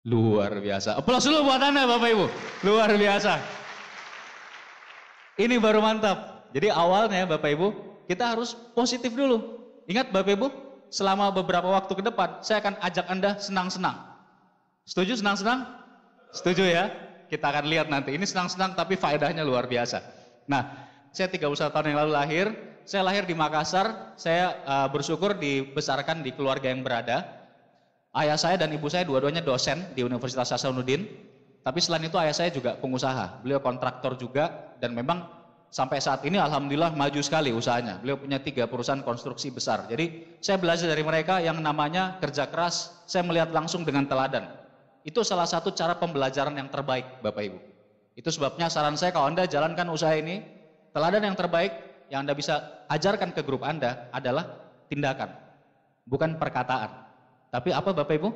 Luar biasa. Aplaus dulu buat Anda Bapak Ibu. Luar biasa. Ini baru mantap. Jadi awalnya Bapak Ibu, kita harus positif dulu. Ingat Bapak Ibu, selama beberapa waktu ke depan, saya akan ajak Anda senang-senang. Setuju senang-senang? Setuju ya? Kita akan lihat nanti. Ini senang-senang tapi faedahnya luar biasa. Nah, saya 31 tahun yang lalu lahir. Saya lahir di Makassar. Saya bersyukur dibesarkan di keluarga yang berada. Ayah saya dan ibu saya dua-duanya dosen di Universitas Hasanuddin. Tapi selain itu ayah saya juga pengusaha. Beliau kontraktor juga dan memang sampai saat ini alhamdulillah maju sekali usahanya. Beliau punya 3 perusahaan konstruksi besar. Jadi saya belajar dari mereka yang namanya kerja keras. Saya melihat langsung dengan teladan. Itu salah satu cara pembelajaran yang terbaik Bapak Ibu. Itu sebabnya saran saya kalau Anda jalankan usaha ini, teladan yang terbaik yang Anda bisa ajarkan ke grup Anda adalah tindakan. Bukan perkataan. Tapi apa Bapak Ibu?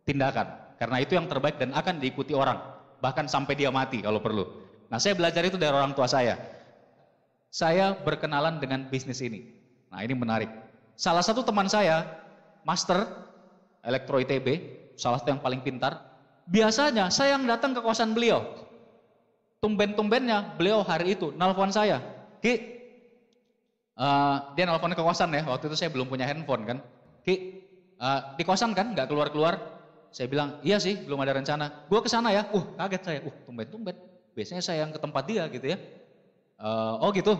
Tindakan. Karena itu yang terbaik dan akan diikuti orang. Bahkan sampai dia mati kalau perlu. Nah saya belajar itu dari orang tua saya. Saya berkenalan dengan bisnis ini. Nah ini menarik. Salah satu teman saya, master elektro ITB, salah satu yang paling pintar. Biasanya saya yang datang ke kosan beliau. Tumben-tumbennya beliau hari itu nelpon saya. Ki, dia nelpon ke kosan ya. Waktu itu saya belum punya handphone kan. Ki, di kosan kan nggak keluar-keluar. Saya bilang iya sih belum ada rencana. Gue kesana ya. Kaget saya. Tumben-tumben. Biasanya saya yang ke tempat dia gitu ya. Oh gitu.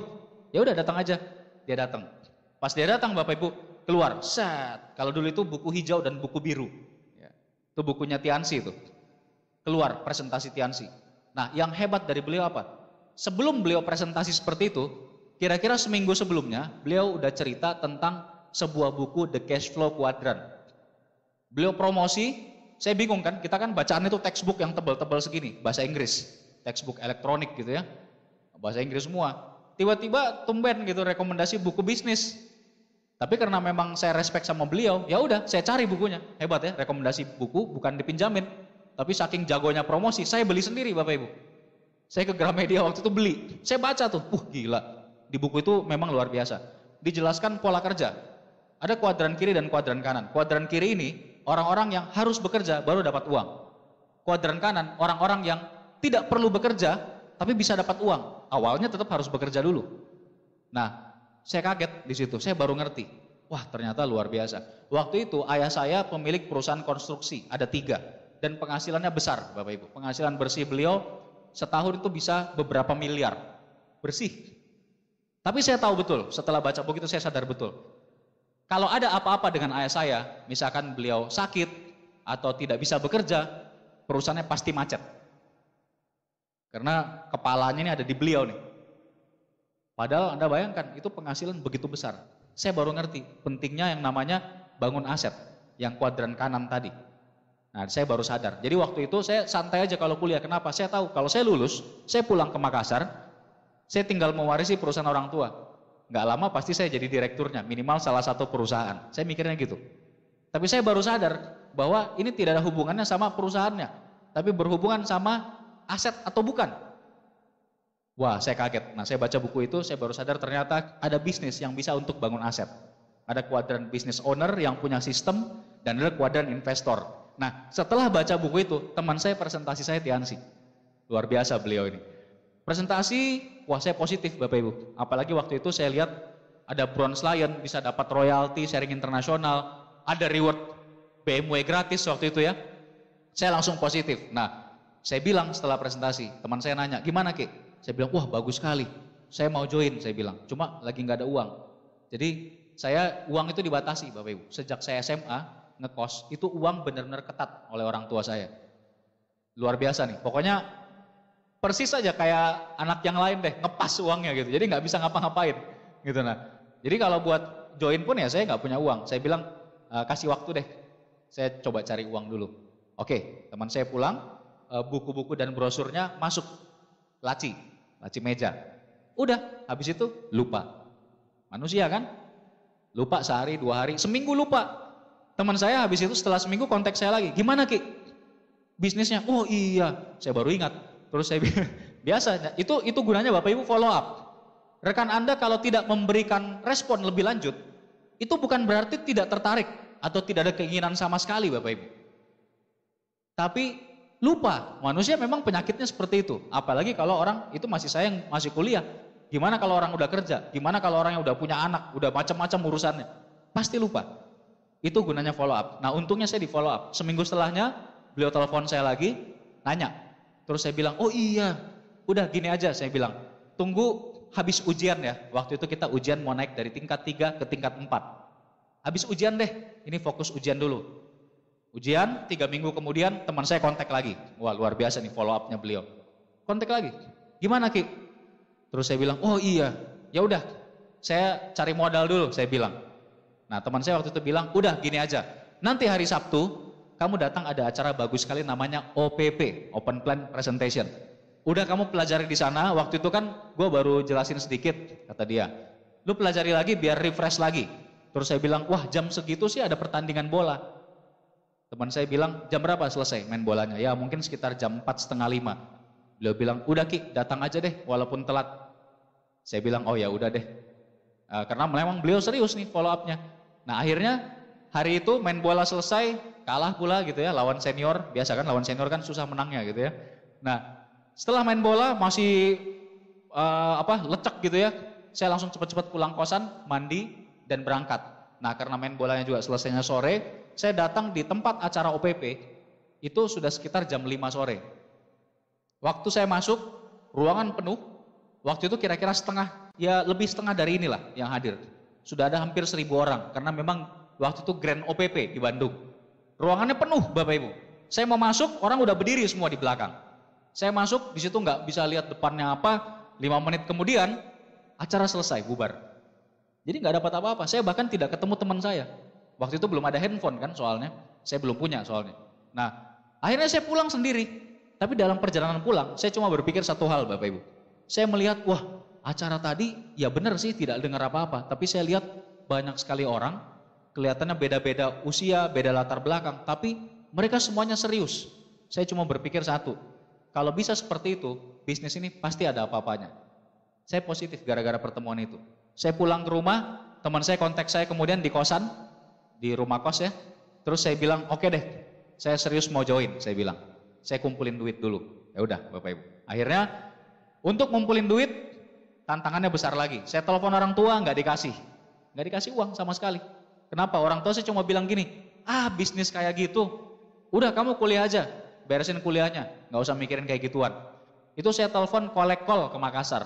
Ya udah datang aja. Dia datang. Pas dia datang Bapak Ibu keluar. Set. Kalau dulu itu buku hijau dan buku biru. Ya. Itu bukunya Tiansi itu. Keluar presentasi Tiansi. Nah yang hebat dari beliau apa? Sebelum beliau presentasi seperti itu, kira-kira seminggu sebelumnya beliau udah cerita tentang sebuah buku The Cash Flow Quadrant. Beliau promosi, saya bingung kan, kita kan bacaan itu textbook yang tebal-tebal segini, bahasa Inggris, textbook elektronik gitu ya, bahasa Inggris semua. Tiba-tiba tumben gitu rekomendasi buku bisnis. Tapi karena memang saya respect sama beliau, ya udah saya cari bukunya. Hebat ya, rekomendasi buku bukan dipinjamin, tapi saking jagonya promosi, saya beli sendiri Bapak Ibu. Saya ke Gramedia waktu itu beli, saya baca tuh, gila, di buku itu memang luar biasa. Dijelaskan pola kerja. Ada kuadran kiri dan kuadran kanan. Kuadran kiri ini orang-orang yang harus bekerja baru dapat uang. Kuadran kanan orang-orang yang tidak perlu bekerja tapi bisa dapat uang. Awalnya tetap harus bekerja dulu. Nah, saya kaget di situ. Saya baru ngerti. Wah, ternyata luar biasa. Waktu itu ayah saya pemilik perusahaan konstruksi, ada 3 dan penghasilannya besar, Bapak Ibu. Penghasilan bersih beliau setahun itu bisa beberapa miliar bersih. Tapi saya tahu betul, setelah baca buku itu saya sadar betul. Kalau ada apa-apa dengan ayah saya, misalkan beliau sakit atau tidak bisa bekerja, perusahaannya pasti macet. Karena kepalanya ini ada di beliau nih. Padahal Anda bayangkan, itu penghasilan begitu besar. Saya baru ngerti pentingnya yang namanya bangun aset, yang kuadran kanan tadi. Nah, saya baru sadar. Jadi waktu itu saya santai aja kalau kuliah. Kenapa? Saya tahu kalau saya lulus, saya pulang ke Makassar, saya tinggal mewarisi perusahaan orang tua. Nggak lama pasti saya jadi direkturnya, minimal salah satu perusahaan. Saya mikirnya gitu. Tapi saya baru sadar bahwa ini tidak ada hubungannya sama perusahaannya, tapi berhubungan sama aset atau bukan. Wah, saya kaget. Nah, saya baca buku itu, saya baru sadar ternyata ada bisnis yang bisa untuk bangun aset. Ada kuadran business owner yang punya sistem, dan ada kuadran investor. Nah, setelah baca buku itu, teman saya presentasi saya Tiansi. Luar biasa beliau ini. Presentasi, wah saya positif Bapak Ibu. Apalagi waktu itu saya lihat ada Bronze Lion, bisa dapat royalti, sharing internasional, ada reward BMW gratis waktu itu ya. Saya langsung positif. Nah, saya bilang setelah presentasi, teman saya nanya, gimana Ki? Saya bilang, wah bagus sekali, saya mau join, saya bilang. Cuma lagi nggak ada uang. Jadi uang itu dibatasi Bapak Ibu. Sejak saya SMA, ngekos, itu uang benar-benar ketat oleh orang tua saya. Luar biasa nih, pokoknya persis aja kayak anak yang lain deh, ngepas uangnya gitu. Jadi nggak bisa ngapa-ngapain gitu. Nah, jadi kalau buat join pun ya saya nggak punya uang. Saya bilang kasih waktu deh, saya coba cari uang dulu. Oke, teman saya pulang, buku-buku dan brosurnya masuk laci meja. Udah, habis itu lupa. Manusia kan? Lupa sehari, 2 hari, seminggu lupa. Teman saya habis itu setelah seminggu kontak saya lagi. Gimana Ki? Bisnisnya? Oh iya, saya baru ingat. Terus saya bilang, biasa, itu gunanya Bapak Ibu follow up. Rekan Anda kalau tidak memberikan respon lebih lanjut, itu bukan berarti tidak tertarik atau tidak ada keinginan sama sekali Bapak Ibu. Tapi lupa, manusia memang penyakitnya seperti itu. Apalagi kalau orang itu masih saya yang masih kuliah. Gimana kalau orang udah kerja? Gimana kalau orang yang udah punya anak, udah macam-macam urusannya? Pasti lupa. Itu gunanya follow up. Nah untungnya saya di follow up. Seminggu setelahnya beliau telepon saya lagi, nanya. Terus saya bilang, oh iya, udah gini aja saya bilang. Tunggu habis ujian ya. Waktu itu kita ujian mau naik dari tingkat 3 ke tingkat 4. Habis ujian deh, ini fokus ujian dulu. Ujian, 3 minggu kemudian teman saya kontak lagi. Wah luar biasa nih follow up-nya beliau. Kontak lagi, gimana Ki? Terus saya bilang, oh iya, ya udah, saya cari modal dulu, saya bilang. Nah teman saya waktu itu bilang, udah gini aja, nanti hari Sabtu, kamu datang ada acara bagus sekali namanya OPP, Open Plan Presentation. Udah kamu pelajari di sana, waktu itu kan gue baru jelasin sedikit, kata dia. Lu pelajari lagi biar refresh lagi. Terus saya bilang, wah jam segitu sih ada pertandingan bola. Teman saya bilang, jam berapa selesai main bolanya? Ya mungkin sekitar jam 4:30. Beliau bilang, udah Ki, datang aja deh walaupun telat. Saya bilang, oh ya udah deh. Karena memang beliau serius nih follow up-nya. Nah akhirnya hari itu main bola selesai, kalah pula gitu ya, lawan senior. Biasa kan lawan senior kan susah menangnya gitu ya. Nah setelah main bola masih lecek gitu ya. Saya langsung cepat-cepat pulang kosan, mandi dan berangkat. Nah karena main bolanya juga selesainya sore, saya datang di tempat acara OPP, itu sudah sekitar jam 5 sore. Waktu saya masuk, ruangan penuh, waktu itu kira-kira lebih setengah dari inilah yang hadir. Sudah ada hampir 1.000 orang, karena memang waktu itu Grand OPP di Bandung. Ruangannya penuh Bapak Ibu. Saya mau masuk, orang udah berdiri semua di belakang. Saya masuk, di situ nggak bisa lihat depannya apa, 5 menit kemudian, acara selesai, bubar. Jadi nggak dapat apa-apa, saya bahkan tidak ketemu teman saya. Waktu itu belum ada handphone kan soalnya, saya belum punya soalnya. Nah, akhirnya saya pulang sendiri. Tapi dalam perjalanan pulang, saya cuma berpikir satu hal Bapak Ibu. Saya melihat, wah acara tadi ya benar sih tidak dengar apa-apa. Tapi saya lihat banyak sekali orang, kelihatannya beda-beda usia, beda latar belakang. Tapi mereka semuanya serius. Saya cuma berpikir satu, kalau bisa seperti itu, bisnis ini pasti ada apa-apanya. Saya positif gara-gara pertemuan itu. Saya pulang ke rumah, teman saya kontak saya kemudian di kosan, di rumah kos ya. Terus saya bilang, oke deh, saya serius mau join, saya bilang. Saya kumpulin duit dulu. Ya udah, Bapak Ibu. Akhirnya untuk ngumpulin duit, tantangannya besar lagi. Saya telepon orang tua, nggak dikasih. Nggak dikasih uang sama sekali. Kenapa? Orang tua saya cuma bilang gini, bisnis kayak gitu, udah kamu kuliah aja, beresin kuliahnya, nggak usah mikirin kayak gituan. Itu saya telepon collect call ke Makassar.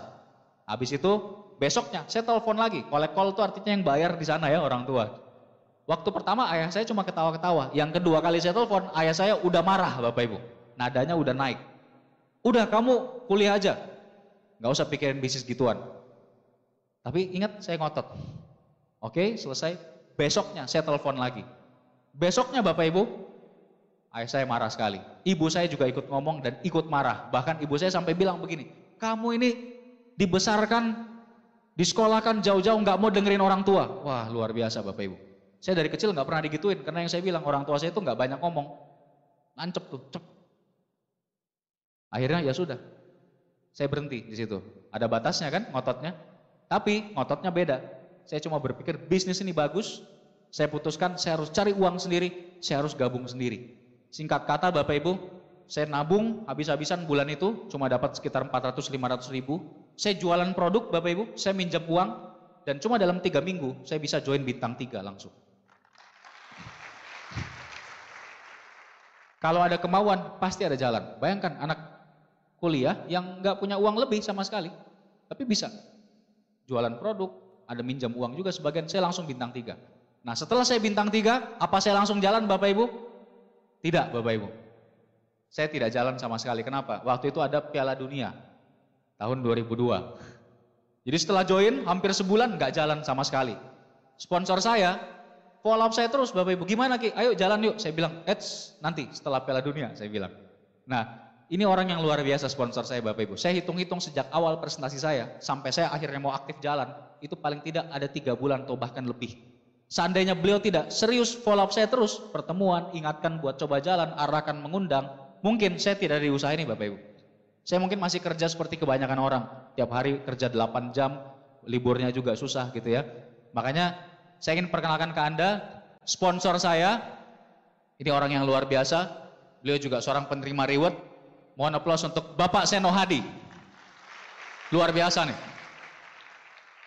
Habis itu besoknya saya telepon lagi. Collect call itu artinya yang bayar di sana ya orang tua. Waktu pertama ayah saya cuma ketawa-ketawa. Yang kedua kali saya telepon, ayah saya udah marah Bapak Ibu. Nadanya udah naik. Udah kamu kuliah aja. Nggak usah pikirin bisnis gituan. Tapi ingat saya ngotot. Oke, selesai. Besoknya saya telepon lagi. Besoknya Bapak Ibu, ayah saya marah sekali. Ibu saya juga ikut ngomong dan ikut marah. Bahkan ibu saya sampai bilang begini, kamu ini dibesarkan, disekolahkan jauh-jauh nggak mau dengerin orang tua. Wah luar biasa Bapak Ibu. Saya dari kecil nggak pernah digituin, karena yang saya bilang orang tua saya itu nggak banyak ngomong, nancep tuh, cep. Akhirnya ya sudah, saya berhenti di situ. Ada batasnya kan, ngototnya. Tapi ngototnya beda. Saya cuma berpikir bisnis ini bagus, saya putuskan saya harus cari uang sendiri, saya harus gabung sendiri. Singkat kata Bapak Ibu, saya nabung habis-habisan bulan itu, cuma dapat sekitar 400-500 ribu. Saya jualan produk Bapak Ibu, saya minjam uang, dan cuma dalam 3 minggu saya bisa join bintang 3 langsung. Kalau ada kemauan, pasti ada jalan. Bayangkan anak kuliah yang nggak punya uang lebih sama sekali, tapi bisa jualan produk, ada minjam uang juga sebagian, saya langsung bintang 3. Nah setelah saya bintang 3, apa saya langsung jalan Bapak Ibu? Tidak Bapak Ibu. Saya tidak jalan sama sekali. Kenapa? Waktu itu ada Piala Dunia tahun 2002. Jadi setelah join hampir sebulan nggak jalan sama sekali. Sponsor saya follow up saya terus Bapak Ibu, gimana Ki? Ayo jalan yuk. Saya bilang, nanti setelah Piala Dunia, saya bilang. Nah, ini orang yang luar biasa sponsor saya Bapak Ibu. Saya hitung-hitung sejak awal presentasi saya, sampai saya akhirnya mau aktif jalan, itu paling tidak ada 3 bulan atau bahkan lebih. Seandainya beliau tidak serius follow up saya terus, pertemuan, ingatkan buat coba jalan, arahkan, mengundang, mungkin saya tidak ada di usaha ini Bapak Ibu. Saya mungkin masih kerja seperti kebanyakan orang, tiap hari kerja 8 jam, liburnya juga susah gitu ya. Makanya saya ingin perkenalkan ke Anda, sponsor saya, ini orang yang luar biasa, Beliau juga seorang penerima reward. Mohon aplaus untuk Bapak Seno Hadi. Luar biasa nih.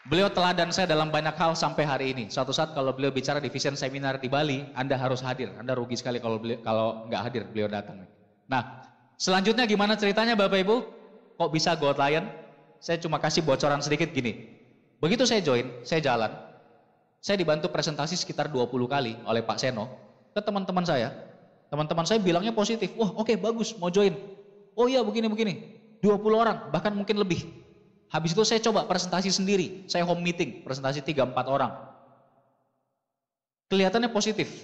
Beliau teladan saya dalam banyak hal sampai hari ini. Suatu saat kalau beliau bicara di Vision Seminar di Bali, Anda harus hadir. Anda rugi sekali kalau nggak hadir beliau datang. Nah, selanjutnya gimana ceritanya Bapak Ibu? Kok bisa Gold Lion? Saya cuma kasih bocoran sedikit gini. Begitu saya join, saya jalan. Saya dibantu presentasi sekitar 20 kali oleh Pak Seno ke teman-teman saya. Teman-teman saya bilangnya positif. Wah, oke, bagus, mau join. Oh iya, begini-begini. 20 orang, bahkan mungkin lebih. Habis itu saya coba presentasi sendiri. Saya home meeting, presentasi 3-4 orang. Kelihatannya positif.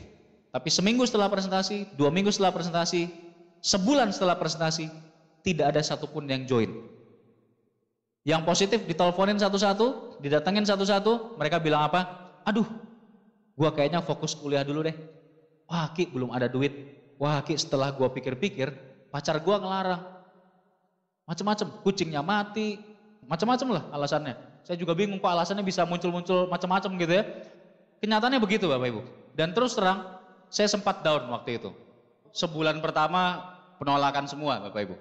Tapi seminggu setelah presentasi, 2 minggu setelah presentasi, sebulan setelah presentasi, tidak ada satupun yang join. Yang positif diteleponin satu-satu, didatengin satu-satu, mereka bilang apa? Aduh, gua kayaknya fokus kuliah dulu deh. Wah Ki, belum ada duit. Wah Ki, setelah gua pikir-pikir, pacar gua ngelarang. Macam-macam, kucingnya mati, macam-macam lah alasannya. Saya juga bingung kok alasannya bisa muncul-muncul macam-macam gitu ya. Kenyataannya begitu Bapak Ibu. Dan terus terang, saya sempat down waktu itu. Sebulan pertama penolakan semua Bapak Ibu.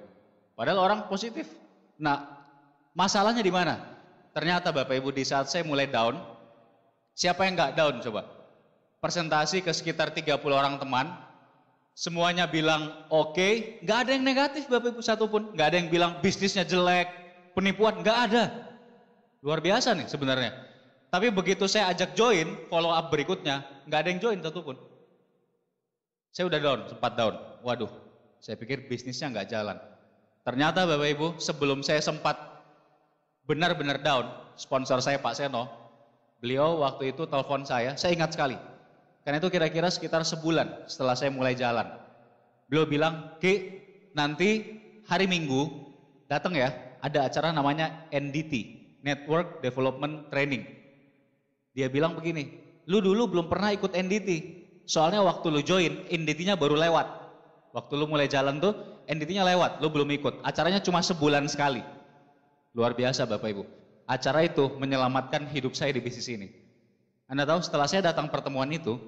Padahal orang positif. Nah, masalahnya di mana? Ternyata Bapak Ibu di saat saya mulai down, siapa yang nggak down coba? Presentasi ke sekitar 30 orang teman, semuanya bilang oke, nggak ada yang negatif Bapak Ibu satupun. Nggak ada yang bilang bisnisnya jelek, penipuan, nggak ada. Luar biasa nih sebenarnya. Tapi begitu saya ajak join, follow up berikutnya, nggak ada yang join satupun. Saya udah down, sempat down. Waduh, saya pikir bisnisnya nggak jalan. Ternyata Bapak Ibu, sebelum saya sempat benar-benar down, sponsor saya Pak Seno, beliau waktu itu telepon saya ingat sekali. Karena itu kira-kira sekitar sebulan setelah saya mulai jalan. Beliau bilang, Ki, nanti hari Minggu datang ya, ada acara namanya NDT, Network Development Training. Dia bilang begini, lu dulu belum pernah ikut NDT, soalnya waktu lu join, NDT-nya baru lewat. Waktu lu mulai jalan tuh, NDT-nya lewat, lu belum ikut. Acaranya cuma sebulan sekali. Luar biasa Bapak Ibu. Acara itu menyelamatkan hidup saya di bisnis ini. Anda tahu setelah saya datang pertemuan itu,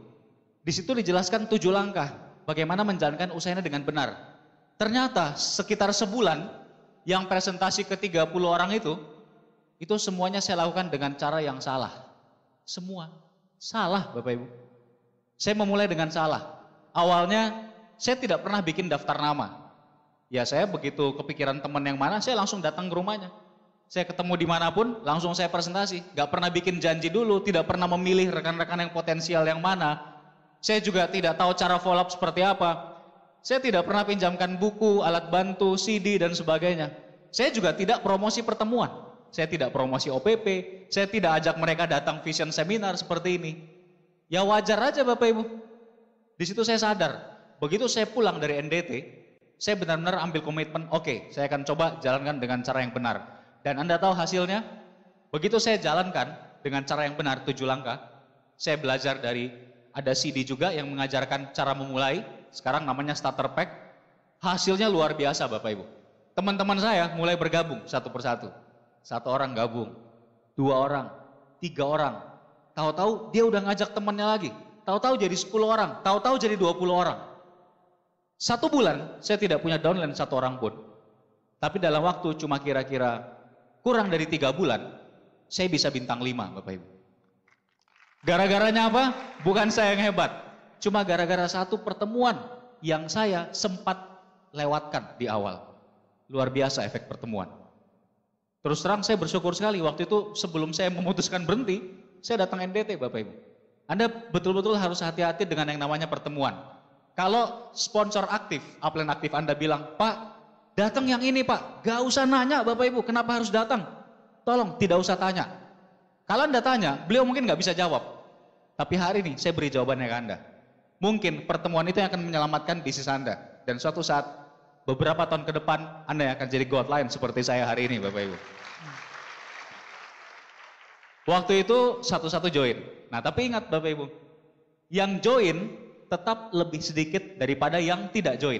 di situ dijelaskan 7 langkah bagaimana menjalankan usahanya dengan benar. Ternyata sekitar sebulan yang presentasi ke 30 orang itu semuanya saya lakukan dengan cara yang salah. Semua salah Bapak Ibu. Saya memulai dengan salah. Awalnya saya tidak pernah bikin daftar nama. Ya saya begitu kepikiran teman yang mana, saya langsung datang ke rumahnya. Saya ketemu dimanapun, langsung saya presentasi. Gak pernah bikin janji dulu, tidak pernah memilih rekan-rekan yang potensial yang mana. Saya juga tidak tahu cara follow up seperti apa. Saya tidak pernah pinjamkan buku, alat bantu, CD dan sebagainya. Saya juga tidak promosi pertemuan. Saya tidak promosi OPP, saya tidak ajak mereka datang vision seminar seperti ini. Ya wajar aja Bapak Ibu. Di situ saya sadar, begitu saya pulang dari NDT, saya benar-benar ambil komitmen, oke, saya akan coba jalankan dengan cara yang benar. Dan Anda tahu hasilnya? Begitu saya jalankan dengan cara yang benar, 7 langkah, saya belajar dari, ada CD juga yang mengajarkan cara memulai, sekarang namanya starter pack. Hasilnya luar biasa Bapak Ibu. Teman-teman saya mulai bergabung satu persatu. 1 orang gabung, 2 orang, 3 orang. Tahu-tahu dia udah ngajak temannya lagi. Tahu-tahu jadi 10 orang, tahu-tahu jadi 20 orang. 1 bulan saya tidak punya downline 1 orang pun. Tapi dalam waktu cuma kira-kira kurang dari 3 bulan, saya bisa bintang 5 Bapak Ibu. Gara-garanya apa? Bukan saya yang hebat. Cuma gara-gara 1 pertemuan yang saya sempat lewatkan di awal. Luar biasa efek pertemuan. Terus terang saya bersyukur sekali waktu itu sebelum saya memutuskan berhenti, saya datang NDT Bapak Ibu. Anda betul-betul harus hati-hati dengan yang namanya pertemuan. Kalau sponsor aktif, upline aktif Anda bilang, Pak, datang yang ini Pak, gak usah nanya Bapak Ibu, kenapa harus datang? Tolong tidak usah tanya. Kalau Anda tanya, beliau mungkin gak bisa jawab. Tapi hari ini saya beri jawabannya ke Anda. Mungkin pertemuan itu yang akan menyelamatkan bisnis Anda. Dan suatu saat, beberapa tahun ke depan, Anda yang akan jadi Gold Lion seperti saya hari ini Bapak Ibu. Waktu itu satu-satu join. Nah tapi ingat Bapak Ibu, yang join tetap lebih sedikit daripada yang tidak join.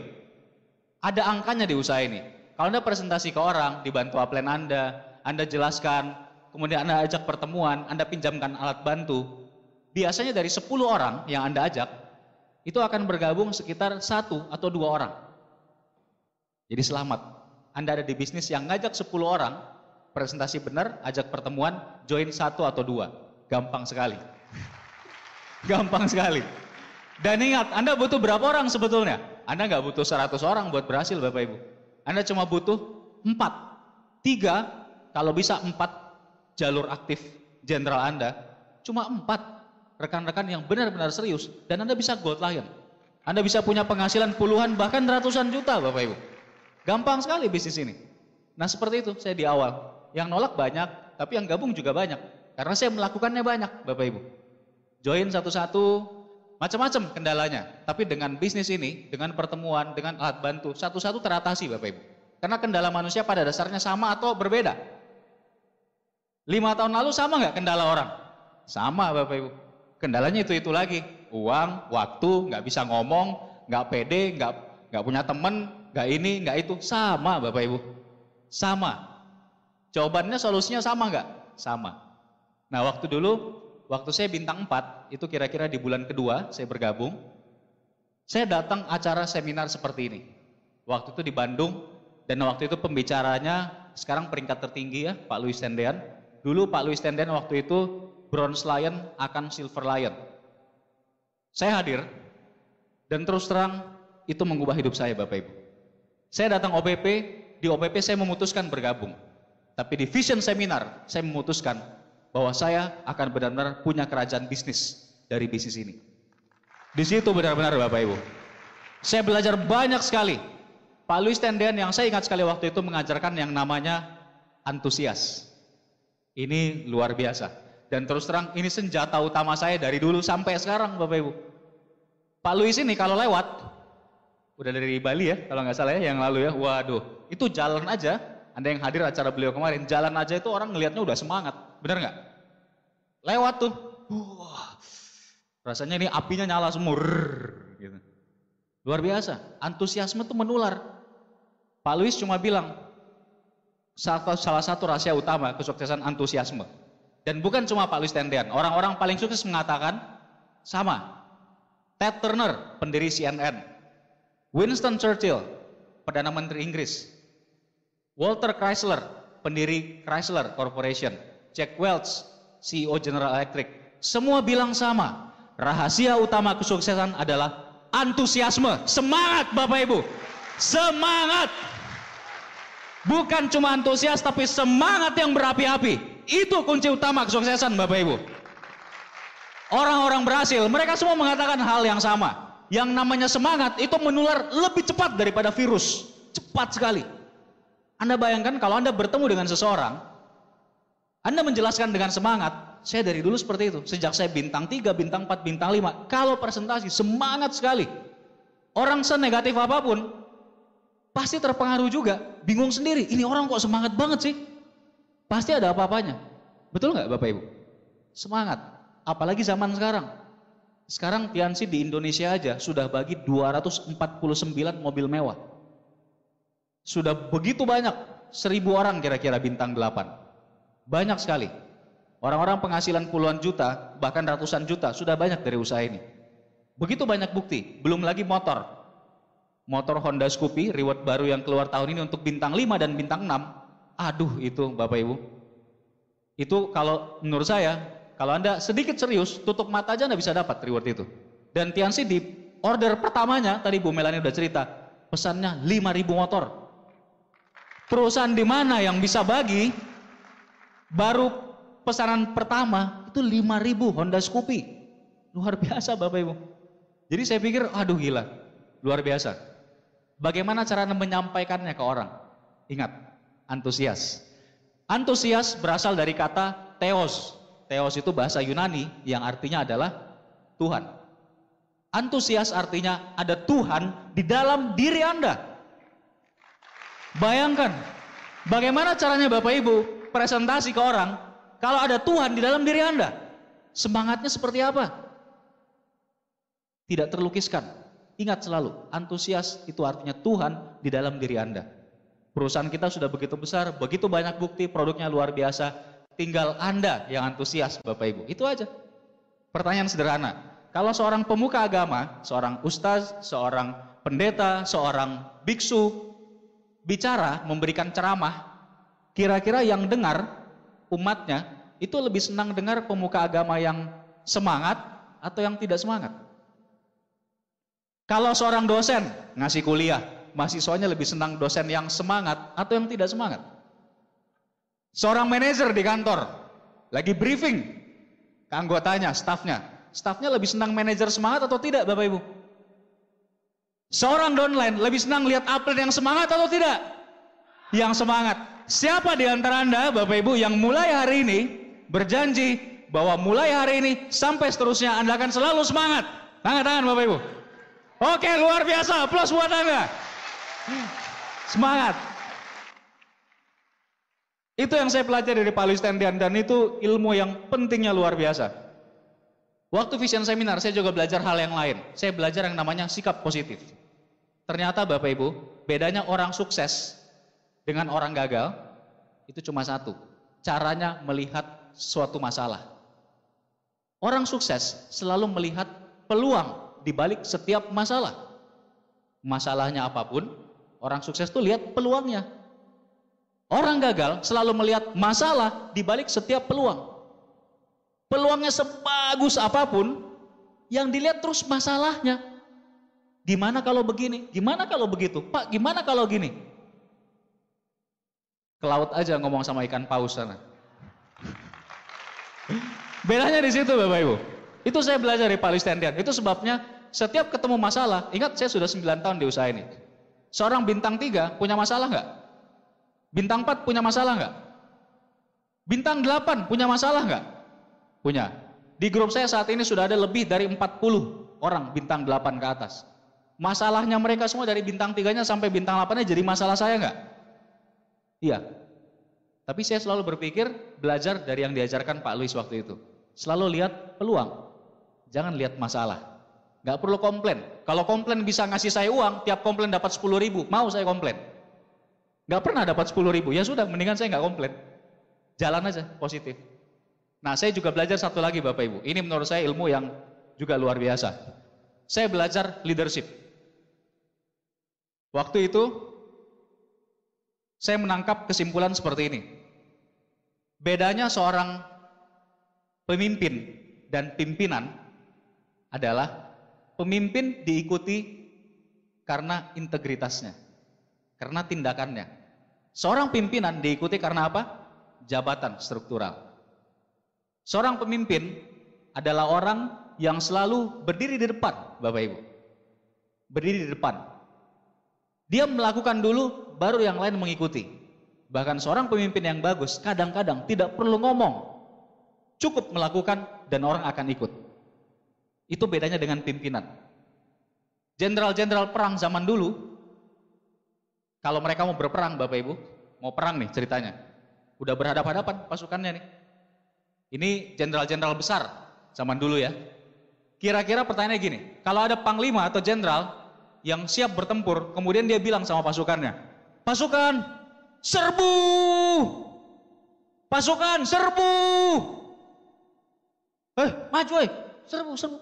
Ada angkanya di usaha ini. Kalau Anda presentasi ke orang, dibantu upline Anda jelaskan, kemudian Anda ajak pertemuan, Anda pinjamkan alat bantu, biasanya dari 10 orang yang Anda ajak, itu akan bergabung sekitar 1 atau 2 orang. Jadi selamat. Anda ada di bisnis yang ngajak 10 orang, presentasi benar, ajak pertemuan, join 1 atau 2. Gampang sekali. Gampang sekali. Dan ingat, Anda butuh berapa orang sebetulnya? Anda nggak butuh 100 orang buat berhasil Bapak Ibu. Anda cuma butuh 4. 3, kalau bisa 4 jalur aktif jenderal Anda. Cuma 4 rekan-rekan yang benar-benar serius. Dan Anda bisa gold lion. Anda bisa punya penghasilan puluhan bahkan ratusan juta Bapak Ibu. Gampang sekali bisnis ini. Nah seperti itu saya di awal. Yang nolak banyak, tapi yang gabung juga banyak. Karena saya melakukannya banyak Bapak Ibu. Join satu-satu, macam-macam kendalanya. Tapi dengan bisnis ini, dengan pertemuan, dengan alat bantu, satu-satu teratasi Bapak Ibu. Karena kendala manusia pada dasarnya sama atau berbeda. 5 tahun lalu sama nggak kendala orang? Sama Bapak Ibu. Kendalanya itu lagi. Uang, waktu, nggak bisa ngomong, nggak pede, nggak punya teman, nggak ini, nggak itu. Sama Bapak Ibu. Sama. Jawabannya, solusinya sama nggak? Sama. Nah waktu saya bintang 4, itu kira-kira di bulan kedua saya bergabung. Saya datang acara seminar seperti ini. Waktu itu di Bandung, dan waktu itu pembicaranya sekarang peringkat tertinggi ya, Pak Louis Tendean. Dulu Pak Louis Tendean waktu itu Bronze Lion akan Silver Lion. Saya hadir, dan terus terang itu mengubah hidup saya Bapak Ibu. Saya datang OPP, di OPP saya memutuskan bergabung. Tapi di Vision Seminar, saya memutuskan bahwa saya akan benar-benar punya kerajaan bisnis dari bisnis ini. Di situ benar-benar Bapak Ibu. Saya belajar banyak sekali. Pak Louis Tendean yang saya ingat sekali waktu itu mengajarkan yang namanya antusias. Ini luar biasa. Dan terus terang ini senjata utama saya dari dulu sampai sekarang Bapak Ibu. Pak Louis ini kalau lewat, udah dari Bali ya kalau nggak salah ya yang lalu ya, waduh itu jalan aja, Anda yang hadir acara beliau kemarin, jalan aja itu orang ngelihatnya udah semangat, bener nggak? Lewat tuh, rasanya ini apinya nyala semua, gitu. Luar biasa, antusiasme tuh menular. Pak Louis cuma bilang, salah satu rahasia utama kesuksesan antusiasme. Dan bukan cuma Pak Louis Tendean, orang-orang paling sukses mengatakan sama. Ted Turner, pendiri CNN. Winston Churchill, Perdana Menteri Inggris. Walter Chrysler, pendiri Chrysler Corporation. Jack Welch, CEO General Electric. Semua bilang sama. Rahasia utama kesuksesan adalah antusiasme. Semangat Bapak Ibu. Semangat. Bukan cuma antusias tapi semangat yang berapi-api. Itu kunci utama kesuksesan Bapak Ibu. Orang-orang berhasil, mereka semua mengatakan hal yang sama. Yang namanya semangat itu menular lebih cepat daripada virus. Cepat sekali. Anda bayangkan kalau Anda bertemu dengan seseorang, Anda menjelaskan dengan semangat. Saya dari dulu seperti itu. Sejak saya bintang 3, bintang 4, bintang 5. Kalau presentasi semangat sekali. Orang senegatif apapun pasti terpengaruh juga. Bingung sendiri. Ini orang kok semangat banget sih? Pasti ada apa-apanya. Betul nggak Bapak Ibu? Semangat. Apalagi zaman sekarang. Sekarang Tiansi di Indonesia aja sudah bagi 249 mobil mewah. Sudah begitu banyak. 1000 orang kira-kira bintang 8. Banyak sekali. Orang-orang penghasilan puluhan juta, bahkan ratusan juta sudah banyak dari usaha ini. Begitu banyak bukti. Belum lagi motor. Motor Honda Scoopy, reward baru yang keluar tahun ini untuk bintang 5 dan bintang 6. Aduh itu Bapak Ibu. Itu kalau menurut saya, kalau Anda sedikit serius, tutup mata aja Anda bisa dapat reward itu. Dan Tiansi di order pertamanya, tadi Bu Melani udah cerita, pesannya 5.000 motor. Perusahaan di mana yang bisa bagi, baru pesanan pertama itu 5.000 Honda Scoopy. Luar biasa Bapak Ibu. Jadi saya pikir, aduh gila, luar biasa. Bagaimana cara menyampaikannya ke orang? Ingat, antusias. Antusias berasal dari kata theos. Theos itu bahasa Yunani yang artinya adalah Tuhan. Antusias artinya ada Tuhan di dalam diri Anda. Bayangkan, bagaimana caranya Bapak Ibu presentasi ke orang kalau ada Tuhan di dalam diri Anda? Semangatnya seperti apa? Tidak terlukiskan. Ingat selalu, antusias itu artinya Tuhan di dalam diri Anda. Perusahaan kita sudah begitu besar, begitu banyak bukti, produknya luar biasa. Tinggal Anda yang antusias Bapak Ibu. Itu aja. Pertanyaan sederhana. Kalau seorang pemuka agama, seorang ustaz, seorang pendeta, seorang biksu, bicara, memberikan ceramah, kira-kira yang dengar umatnya itu lebih senang dengar pemuka agama yang semangat atau yang tidak semangat? Kalau seorang dosen ngasih kuliah, mahasiswanya lebih senang dosen yang semangat atau yang tidak semangat? Seorang manajer di kantor lagi briefing ke anggotanya, stafnya lebih senang manajer semangat atau tidak, Bapak Ibu? Seorang downline lebih senang lihat upline yang semangat atau tidak? Yang semangat. Siapa di antara Anda, Bapak Ibu, yang mulai hari ini berjanji bahwa mulai hari ini sampai seterusnya Anda akan selalu semangat? Angkat tangan, Bapak Ibu. Oke, luar biasa. Plus buat Anda. Semangat. Itu yang saya pelajari dari Pak Louis Tendian, dan itu ilmu yang pentingnya luar biasa. Waktu Vision Seminar saya juga belajar hal yang lain. Saya belajar yang namanya sikap positif. Ternyata Bapak Ibu, bedanya orang sukses dengan orang gagal itu cuma satu. Caranya melihat suatu masalah. Orang sukses selalu melihat peluang di balik setiap masalah. Masalahnya apapun, orang sukses tuh lihat peluangnya. Orang gagal selalu melihat masalah di balik setiap peluang. Peluangnya sebagus apapun, yang dilihat terus masalahnya. Gimana kalau begini? Gimana kalau begitu? Pak, gimana kalau gini? Ke laut aja ngomong sama ikan paus sana. Bedanya di situ, Bapak Ibu. Itu saya belajar dari Pak Louis Tendian. Itu sebabnya setiap ketemu masalah, ingat saya sudah 9 tahun di usaha ini. Seorang bintang 3 punya masalah nggak? Bintang 4 punya masalah nggak? Bintang 8 punya masalah nggak? Punya. Di grup saya saat ini sudah ada lebih dari 40 orang bintang 8 ke atas. Masalahnya mereka semua dari bintang 3-nya sampai bintang 8-nya jadi masalah saya nggak? Iya. Tapi saya selalu berpikir belajar dari yang diajarkan Pak Louis waktu itu. Selalu lihat peluang. Jangan lihat masalah. Nggak perlu komplain. Kalau komplain bisa ngasih saya uang, tiap komplain dapat 10.000, mau saya komplain. Nggak pernah dapat 10.000, ya sudah, mendingan saya nggak komplain. Jalan aja, positif. Nah, saya juga belajar satu lagi Bapak Ibu. Ini menurut saya ilmu yang juga luar biasa. Saya belajar leadership. Waktu itu, saya menangkap kesimpulan seperti ini. Bedanya seorang pemimpin dan pimpinan adalah pemimpin diikuti karena integritasnya, karena tindakannya. Seorang pimpinan diikuti karena apa? Jabatan struktural. Seorang pemimpin adalah orang yang selalu berdiri di depan, Bapak Ibu. Berdiri di depan. Dia melakukan dulu, baru yang lain mengikuti. Bahkan seorang pemimpin yang bagus kadang-kadang tidak perlu ngomong. Cukup melakukan dan orang akan ikut. Itu bedanya dengan pimpinan. Jenderal-jenderal perang zaman dulu, kalau mereka mau berperang Bapak Ibu, mau perang nih ceritanya, udah berhadapan-hadapan pasukannya nih. Ini jenderal-jenderal besar zaman dulu ya. Kira-kira pertanyaannya gini, kalau ada panglima atau jenderal yang siap bertempur, kemudian dia bilang sama pasukannya, pasukan serbu, pasukan serbu, maju, serbu, serbu,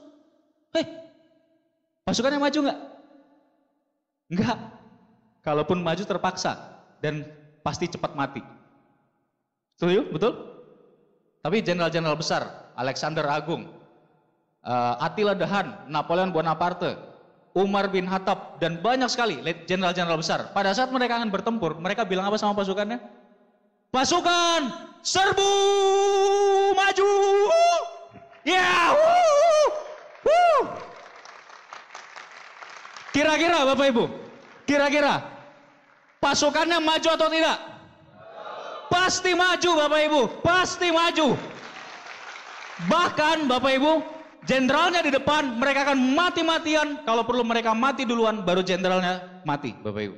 pasukannya maju nggak? Enggak. Kalaupun maju terpaksa dan pasti cepat mati. Setuju? Betul? Tapi jenderal-jenderal besar, Alexander Agung, Attila the Hun, Napoleon Bonaparte, Umar bin Khattab, dan banyak sekali jenderal-jenderal besar. Pada saat mereka akan bertempur, mereka bilang apa sama pasukannya? Pasukan serbu, maju, ya, Kira-kira Bapak Ibu, kira-kira pasukannya maju atau tidak? Pasti maju Bapak Ibu, pasti maju. Bahkan Bapak Ibu, jenderalnya di depan, mereka akan mati-matian. Kalau perlu mereka mati duluan, baru jenderalnya mati Bapak Ibu.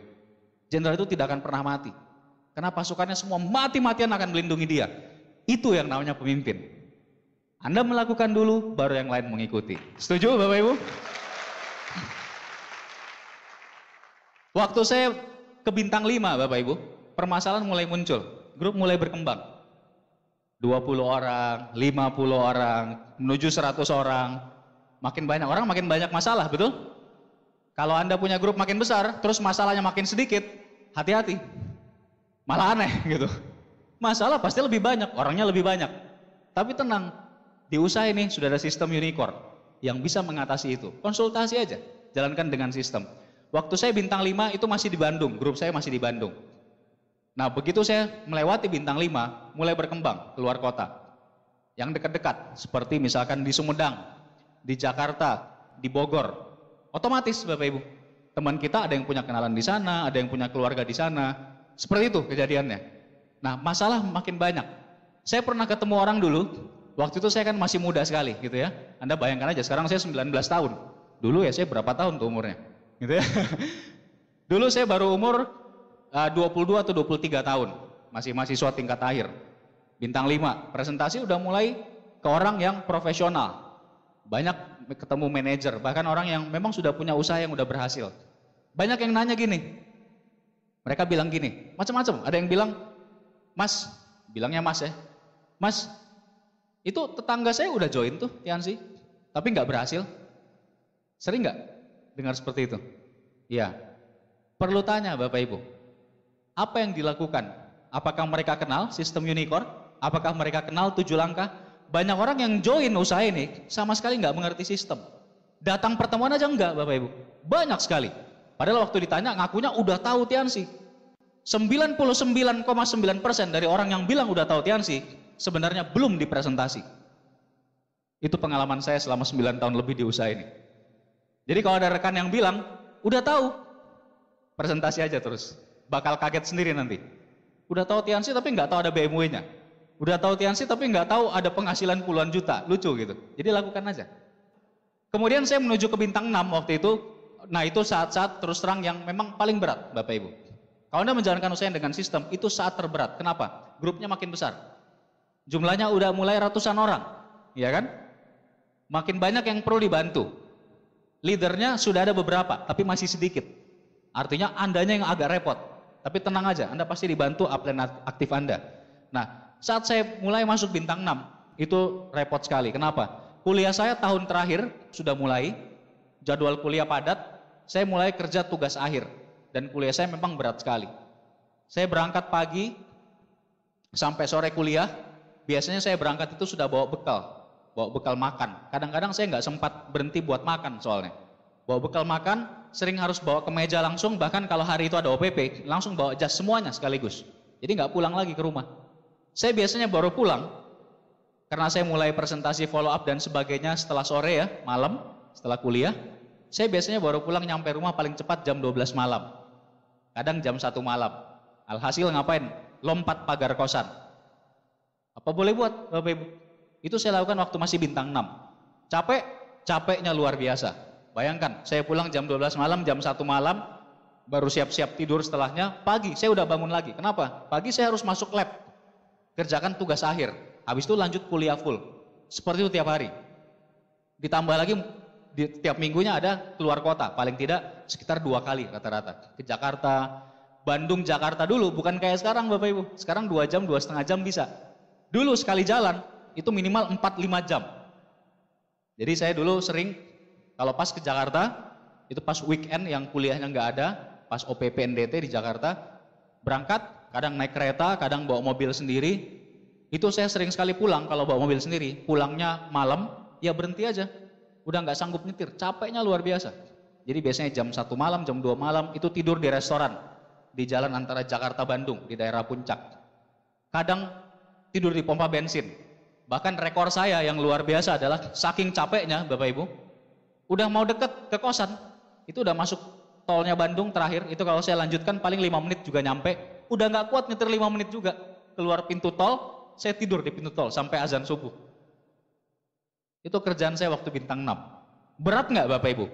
Jenderal itu tidak akan pernah mati, karena pasukannya semua mati-matian akan melindungi dia. Itu yang namanya pemimpin. Anda melakukan dulu, baru yang lain mengikuti. Setuju Bapak Ibu? Waktu saya ke bintang 5 Bapak Ibu, permasalahan mulai muncul, grup mulai berkembang. 20 orang, 50 orang, menuju 100 orang, makin banyak orang makin banyak masalah, betul? Kalau Anda punya grup makin besar, terus masalahnya makin sedikit, hati-hati. Malah aneh gitu. Masalah pasti lebih banyak, orangnya lebih banyak. Tapi tenang, di usaha ini sudah ada sistem unicorn yang bisa mengatasi itu. Konsultasi aja, jalankan dengan sistem. Waktu saya bintang 5 itu masih di Bandung, grup saya masih di Bandung. Nah begitu saya melewati bintang 5, mulai berkembang keluar kota. Yang dekat-dekat, seperti misalkan di Sumedang, di Jakarta, di Bogor. Otomatis Bapak Ibu, teman kita ada yang punya kenalan di sana, ada yang punya keluarga di sana. Seperti itu kejadiannya. Nah masalah makin banyak. Saya pernah ketemu orang dulu, waktu itu saya kan masih muda sekali gitu ya. Anda bayangkan aja, sekarang saya 19 tahun. Dulu ya saya berapa tahun tuh umurnya? Gitu ya. Dulu saya baru umur 22 atau 23 tahun. Masih mahasiswa tingkat akhir. Bintang 5, presentasi udah mulai ke orang yang profesional. Banyak ketemu manajer, bahkan orang yang memang sudah punya usaha yang udah berhasil. Banyak yang nanya gini, mereka bilang gini, macam-macam. Ada yang bilang, Mas, bilangnya Mas ya, Mas, itu tetangga saya udah join tuh Tiansi, tapi nggak berhasil. Sering nggak dengar seperti itu? Iya. Perlu tanya Bapak Ibu, apa yang dilakukan? Apakah mereka kenal sistem unicorn? Apakah mereka kenal 7 langkah? Banyak orang yang join usaha ini sama sekali nggak mengerti sistem. Datang pertemuan aja enggak Bapak Ibu. Banyak sekali. Padahal waktu ditanya ngakunya udah tahu Tiansi. 99,9% dari orang yang bilang udah tahu Tiansi sebenarnya belum dipresentasi. Itu pengalaman saya selama 9 tahun lebih di usaha ini. Jadi kalau ada rekan yang bilang udah tahu, presentasi aja terus. Bakal kaget sendiri nanti. Udah tahu Tiansi tapi nggak tahu ada BMW-nya. Udah tahu Tiansi tapi nggak tahu ada penghasilan puluhan juta. Lucu gitu. Jadi lakukan aja. Kemudian saya menuju ke bintang 6 waktu itu. Nah itu saat-saat terus terang yang memang paling berat Bapak Ibu. Kalau Anda menjalankan usaha dengan sistem, itu saat terberat. Kenapa? Grupnya makin besar. Jumlahnya udah mulai ratusan orang. Ya kan? Makin banyak yang perlu dibantu. Leadernya sudah ada beberapa, tapi masih sedikit. Artinya Andanya yang agak repot. Tapi tenang aja, Anda pasti dibantu upline aktif Anda. Nah, saat saya mulai masuk bintang 6, itu repot sekali. Kenapa? Kuliah saya tahun terakhir sudah mulai, jadwal kuliah padat, saya mulai kerja tugas akhir. Dan kuliah saya memang berat sekali. Saya berangkat pagi, sampai sore kuliah, biasanya saya berangkat itu sudah bawa bekal makan. Kadang-kadang saya nggak sempat berhenti buat makan soalnya. Bawa bekal makan, sering harus bawa ke meja langsung, bahkan kalau hari itu ada OPP, langsung bawa jas semuanya sekaligus. Jadi nggak pulang lagi ke rumah. Saya biasanya baru pulang, karena saya mulai presentasi follow up dan sebagainya setelah sore ya, malam, setelah kuliah. Saya biasanya baru pulang nyampe rumah paling cepat jam 12 malam. Kadang jam 1 malam. Alhasil ngapain? Lompat pagar kosan. Apa boleh buat Bapak Ibu? Itu saya lakukan waktu masih bintang 6. Capeknya luar biasa. Bayangkan, saya pulang jam 12 malam, jam 1 malam, baru siap-siap tidur setelahnya, pagi saya udah bangun lagi. Kenapa? Pagi saya harus masuk lab, kerjakan tugas akhir. Habis itu lanjut kuliah full. Seperti itu tiap hari. Ditambah lagi, tiap minggunya ada keluar kota, paling tidak sekitar 2 kali rata-rata. Ke Jakarta, Bandung, Jakarta dulu, bukan kayak sekarang Bapak Ibu. Sekarang 2 jam, 2,5 jam bisa. Dulu sekali jalan, itu minimal 4-5 jam. Jadi saya dulu sering, kalau pas ke Jakarta, itu pas weekend yang kuliahnya nggak ada, pas OPP NDT di Jakarta, berangkat, kadang naik kereta, kadang bawa mobil sendiri. Itu saya sering sekali pulang, kalau bawa mobil sendiri, pulangnya malam, ya berhenti aja. Udah nggak sanggup nyetir, capeknya luar biasa. Jadi biasanya jam 1 malam, jam 2 malam, itu tidur di restoran, di jalan antara Jakarta Bandung, di daerah Puncak. Kadang tidur di pompa bensin. Bahkan rekor saya yang luar biasa adalah saking capeknya Bapak Ibu, udah mau deket ke kosan, itu udah masuk tolnya Bandung terakhir, itu kalau saya lanjutkan paling 5 menit juga nyampe, udah nggak kuat nyetir 5 menit juga, keluar pintu tol, saya tidur di pintu tol sampai azan subuh. Itu kerjaan saya waktu bintang 6. Berat nggak Bapak Ibu?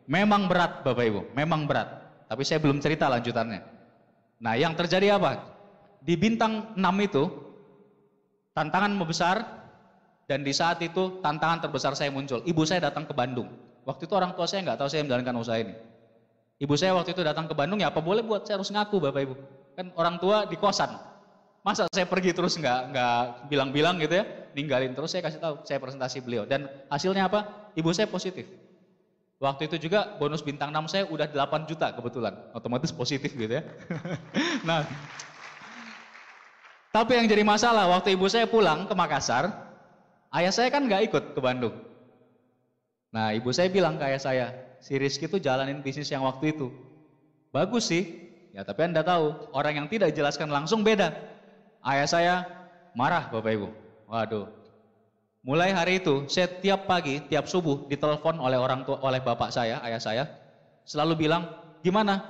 Memang berat Bapak Ibu, memang berat. Tapi saya belum cerita lanjutannya. Nah yang terjadi apa? Di bintang 6 itu, tantangan membesar, dan di saat itu tantangan terbesar saya muncul. Ibu saya datang ke Bandung. Waktu itu orang tua saya nggak tahu saya menjalankan usaha ini. Ibu saya waktu itu datang ke Bandung, ya apa boleh buat, saya harus ngaku Bapak Ibu. Kan orang tua di kosan. Masa saya pergi terus nggak bilang-bilang gitu ya, ninggalin terus, saya kasih tahu, saya presentasi beliau. Dan hasilnya apa? Ibu saya positif. Waktu itu juga bonus bintang 6 saya udah 8 juta kebetulan. Otomatis positif gitu ya. Nah, tapi yang jadi masalah waktu ibu saya pulang ke Makassar, ayah saya kan nggak ikut ke Bandung. Nah, ibu saya bilang ke ayah saya, si Rizky tuh jalanin bisnis yang waktu itu. Bagus sih, ya tapi Anda tahu, orang yang tidak dijelaskan langsung beda. Ayah saya marah Bapak Ibu. Waduh. Mulai hari itu, saya tiap pagi, tiap subuh ditelepon oleh orang tua, oleh bapak saya, ayah saya, selalu bilang, gimana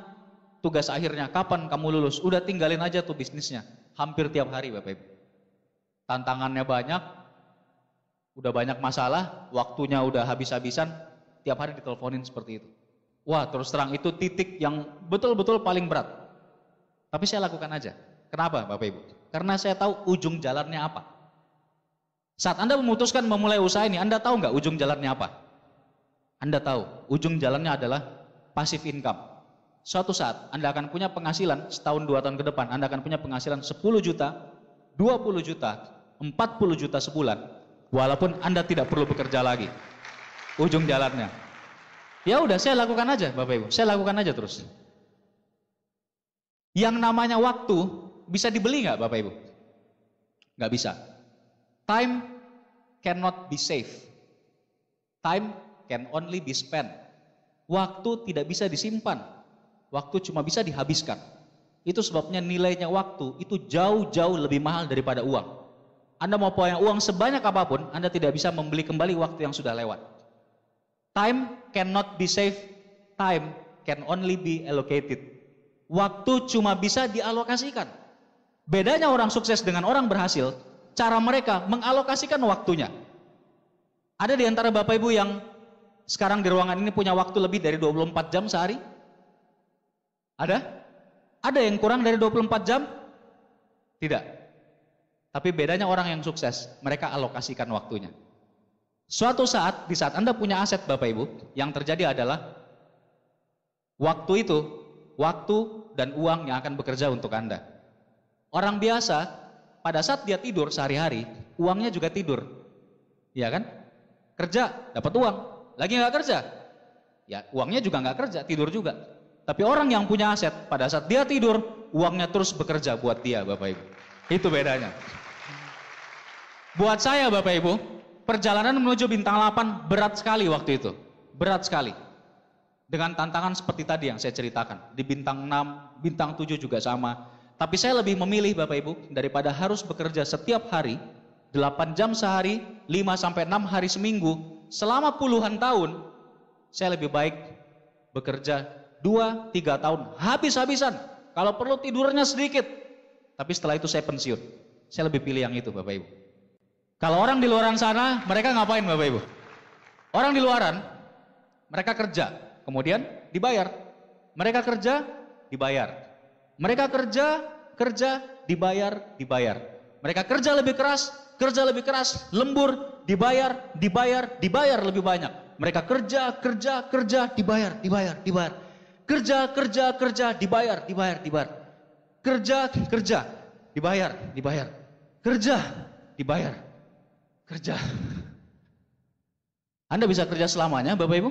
tugas akhirnya, kapan kamu lulus? Udah tinggalin aja tuh bisnisnya. Hampir tiap hari Bapak Ibu. Tantangannya banyak, udah banyak masalah, waktunya udah habis-habisan, tiap hari diteleponin seperti itu. Wah, terus terang itu titik yang betul-betul paling berat. Tapi saya lakukan aja. Kenapa Bapak Ibu? Karena saya tahu ujung jalannya apa. Saat Anda memutuskan memulai usaha ini, Anda tahu nggak ujung jalannya apa? Anda tahu, ujung jalannya adalah passive income. Suatu saat Anda akan punya penghasilan setahun 2 tahun ke depan, Anda akan punya penghasilan 10 juta, 20 juta, 40 juta sebulan, walaupun Anda tidak perlu bekerja lagi. Ujung jalannya. Ya udah, saya lakukan aja Bapak Ibu, saya lakukan aja terus. Yang namanya waktu bisa dibeli nggak Bapak Ibu? Nggak bisa. Time cannot be saved. Time can only be spent. Waktu tidak bisa disimpan. Waktu cuma bisa dihabiskan. Itu sebabnya nilainya waktu itu jauh-jauh lebih mahal daripada uang. Anda mau punya uang sebanyak apapun, Anda tidak bisa membeli kembali waktu yang sudah lewat. Time cannot be saved. Time can only be allocated. Waktu cuma bisa dialokasikan. Bedanya orang sukses dengan orang berhasil, cara mereka mengalokasikan waktunya. Ada di antara Bapak Ibu yang sekarang di ruangan ini punya waktu lebih dari 24 jam sehari? Ada? Ada yang kurang dari 24 jam? Tidak. Tapi bedanya orang yang sukses, mereka alokasikan waktunya. Suatu saat, di saat Anda punya aset Bapak Ibu, yang terjadi adalah waktu itu, waktu dan uang yang akan bekerja untuk Anda. Orang biasa, pada saat dia tidur sehari-hari, uangnya juga tidur. Iya kan? Kerja, dapat uang. Lagi nggak kerja, ya uangnya juga nggak kerja, tidur juga. Tapi orang yang punya aset, pada saat dia tidur, uangnya terus bekerja buat dia Bapak Ibu. Itu bedanya. Buat saya Bapak Ibu, perjalanan menuju bintang 8 berat sekali waktu itu. Berat sekali. Dengan tantangan seperti tadi yang saya ceritakan. Di bintang 6, bintang 7 juga sama. Tapi saya lebih memilih Bapak Ibu, daripada harus bekerja setiap hari, 8 jam sehari, 5-6 hari seminggu, selama puluhan tahun, saya lebih baik bekerja 2-3 tahun, habis-habisan. Kalau perlu tidurnya sedikit. Tapi setelah itu saya pensiun. Saya lebih pilih yang itu Bapak Ibu. Kalau orang di luaran sana, mereka ngapain Bapak Ibu? Orang di luaran, mereka kerja, kemudian dibayar. Mereka kerja, dibayar. Mereka kerja, dibayar. Mereka kerja lebih keras, lembur, dibayar lebih banyak. Mereka kerja, dibayar. Kerja, dibayar. Kerja, dibayar. Kerja. Anda bisa kerja selamanya Bapak Ibu?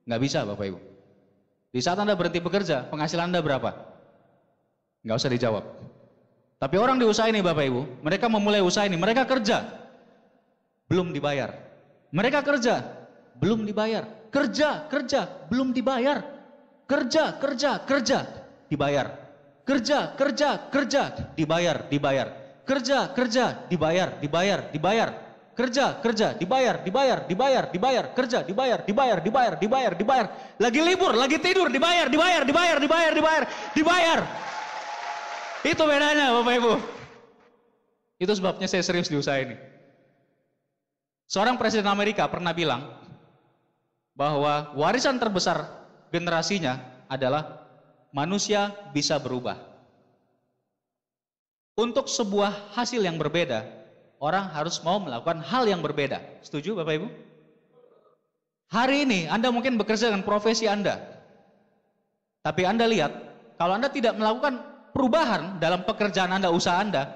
Nggak bisa Bapak Ibu. Di saat Anda berhenti bekerja, penghasilan Anda berapa? Nggak usah dijawab. Tapi orang di usaha ini Bapak Ibu, mereka memulai usaha ini, mereka kerja, belum dibayar. Mereka kerja, belum dibayar. Kerja, belum dibayar. Kerja, dibayar. Kerja, dibayar. Kerja, dibayar. Kerja, dibayar. Kerja, dibayar. Lagi libur, lagi tidur, dibayar. Itu bedanya Bapak Ibu. Itu sebabnya saya serius di usaha ini. Seorang presiden Amerika pernah bilang bahwa warisan terbesar generasinya adalah manusia bisa berubah. Untuk sebuah hasil yang berbeda, orang harus mau melakukan hal yang berbeda. Setuju Bapak Ibu? Hari ini Anda mungkin bekerja dengan profesi Anda. Tapi Anda lihat, kalau Anda tidak melakukan perubahan dalam pekerjaan Anda, usaha Anda,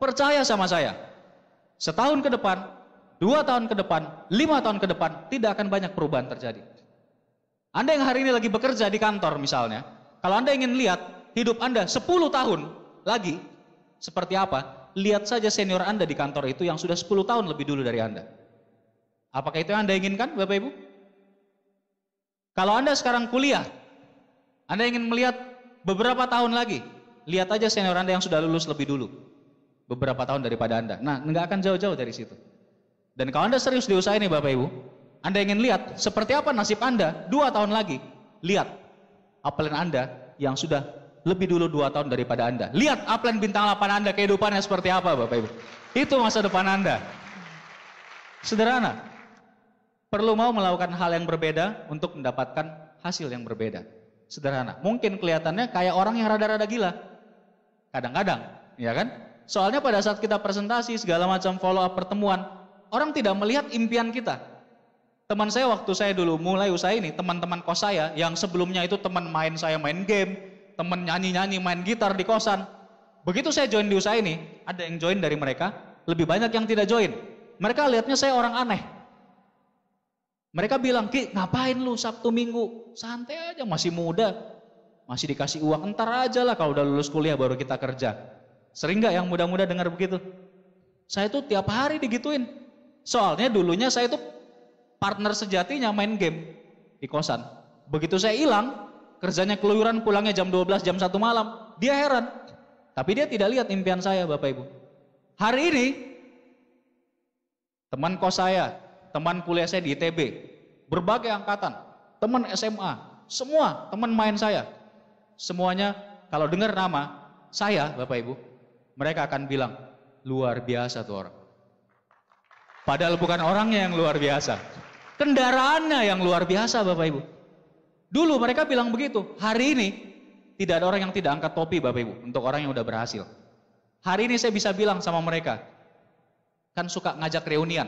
percaya sama saya, setahun ke depan, 2 tahun ke depan, 5 tahun ke depan, tidak akan banyak perubahan terjadi. Anda yang hari ini lagi bekerja di kantor misalnya, kalau Anda ingin lihat hidup Anda 10 tahun lagi seperti apa, lihat saja senior Anda di kantor itu yang sudah 10 tahun lebih dulu dari Anda. Apakah itu yang Anda inginkan, Bapak Ibu? Kalau Anda sekarang kuliah, Anda ingin melihat beberapa tahun lagi, lihat aja senior Anda yang sudah lulus lebih dulu, beberapa tahun daripada Anda. Nah, nggak akan jauh-jauh dari situ. Dan kalau Anda serius di usaha ini, Bapak Ibu, Anda ingin lihat seperti apa nasib Anda 2 tahun lagi, lihat upline Anda yang sudah lebih dulu 2 tahun daripada Anda. Lihat upline bintang 8 Anda, kehidupannya seperti apa, Bapak Ibu. Itu masa depan Anda. Sederhana. Perlu mau melakukan hal yang berbeda untuk mendapatkan hasil yang berbeda. Sederhana. Mungkin kelihatannya kayak orang yang rada-rada gila. Kadang-kadang, ya kan? Soalnya pada saat kita presentasi segala macam follow up pertemuan, orang tidak melihat impian kita. Teman saya waktu saya dulu mulai usaha ini, teman-teman kos saya yang sebelumnya itu teman main saya main game, teman nyanyi-nyanyi main gitar di kosan. Begitu saya join di usaha ini, ada yang join dari mereka, lebih banyak yang tidak join. Mereka lihatnya saya orang aneh. Mereka bilang, Ki, ngapain lu Sabtu Minggu? Santai aja, masih muda. Masih dikasih uang, entar aja lah kalau udah lulus kuliah baru kita kerja. Sering gak yang muda-muda dengar begitu? Saya tuh tiap hari digituin. Soalnya dulunya saya tuh partner sejatinya main game di kosan. Begitu saya hilang, kerjanya keluyuran, pulangnya jam 12, jam 1 malam. Dia heran. Tapi dia tidak lihat impian saya, Bapak Ibu. Hari ini, teman kos saya, teman kuliah saya di ITB, berbagai angkatan, teman SMA, semua teman main saya. Semuanya kalau dengar nama saya, Bapak Ibu, mereka akan bilang, luar biasa tuh orang. Padahal bukan orangnya yang luar biasa. Kendaraannya yang luar biasa, Bapak Ibu. Dulu mereka bilang begitu. Hari ini tidak ada orang yang tidak angkat topi, Bapak Ibu, untuk orang yang udah berhasil. Hari ini saya bisa bilang sama mereka, kan suka ngajak reunian.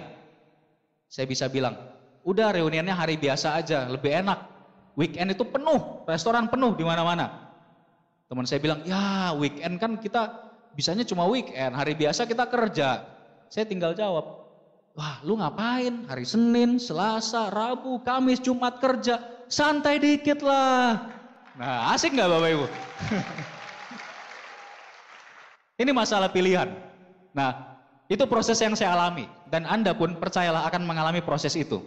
Saya bisa bilang, udah reuniannya hari biasa aja, lebih enak. Weekend itu penuh, restoran penuh di mana-mana. Teman saya bilang, ya weekend kan kita bisanya cuma weekend, hari biasa kita kerja. Saya tinggal jawab, wah lu ngapain? Hari Senin, Selasa, Rabu, Kamis, Jumat kerja, santai dikit lah. Nah asik nggak Bapak Ibu? Ini masalah pilihan. Nah itu proses yang saya alami. Dan Anda pun percayalah akan mengalami proses itu.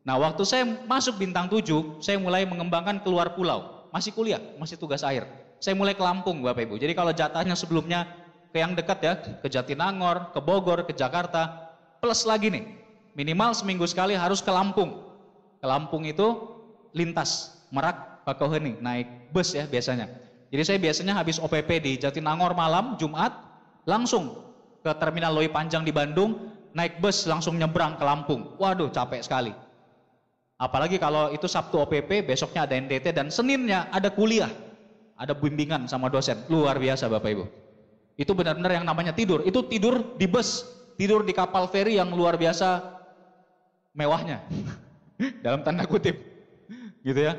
Nah waktu saya masuk bintang 7, saya mulai mengembangkan keluar pulau. Masih kuliah, masih tugas akhir. Saya mulai ke Lampung Bapak Ibu. Jadi kalau jatahnya sebelumnya ke yang dekat ya, ke Jatinangor, ke Bogor, ke Jakarta. Plus lagi nih, minimal seminggu sekali harus ke Lampung. Ke Lampung itu lintas, Merak, Bakauheni, naik bus ya biasanya. Jadi saya biasanya habis OPP di Jatinangor malam, Jumat, langsung ke Terminal Loi Panjang di Bandung, naik bus langsung nyebrang ke Lampung. Waduh capek sekali. Apalagi kalau itu Sabtu OPP, besoknya ada NDT dan Seninnya ada kuliah. Ada bimbingan sama dosen. Luar biasa Bapak Ibu. Itu benar-benar yang namanya tidur. Itu tidur di bus, tidur di kapal feri yang luar biasa mewahnya. Dalam tanda kutip. Gitu ya.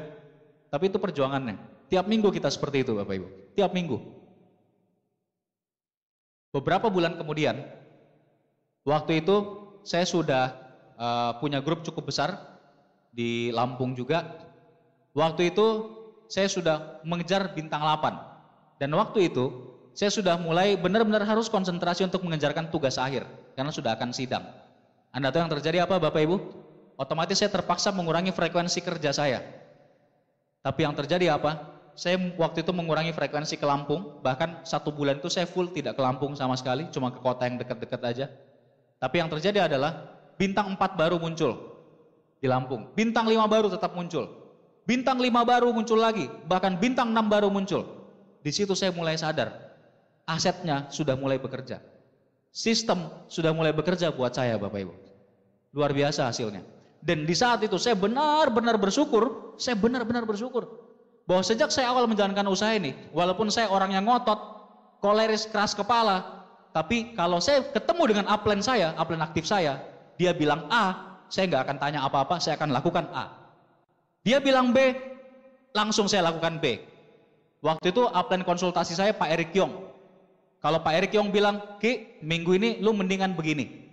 Tapi itu perjuangannya. Tiap minggu kita seperti itu Bapak Ibu. Tiap minggu. Beberapa bulan kemudian, waktu itu saya sudah punya grup cukup besar di Lampung juga. Waktu itu saya sudah mengejar bintang 8. Dan waktu itu saya sudah mulai benar-benar harus konsentrasi untuk mengejarkan tugas akhir. Karena sudah akan sidang. Anda tahu yang terjadi apa Bapak Ibu? Otomatis saya terpaksa mengurangi frekuensi kerja saya. Tapi yang terjadi apa? Saya waktu itu mengurangi frekuensi ke Lampung. Bahkan 1 bulan itu saya full tidak ke Lampung sama sekali. Cuma ke kota yang dekat-dekat aja. Tapi yang terjadi adalah bintang 4 baru muncul di Lampung. Bintang 5 baru tetap muncul. Bintang 5 baru muncul lagi. Bahkan bintang 6 baru muncul. Di situ saya mulai sadar. Asetnya sudah mulai bekerja. Sistem sudah mulai bekerja buat saya Bapak Ibu. Luar biasa hasilnya. Dan di saat itu saya benar-benar bersyukur. Saya benar-benar bersyukur. Bahwa sejak saya awal menjalankan usaha ini. Walaupun saya orang yang ngotot. Koleris, keras kepala. Tapi kalau saya ketemu dengan upline saya, upline aktif saya. Dia bilang A. Saya nggak akan tanya apa-apa. Saya akan lakukan A. Dia bilang B, langsung saya lakukan B. Waktu itu upline konsultasi saya Pak Erik Yong. Kalau Pak Erik Yong bilang, Ki, minggu ini lu mendingan begini.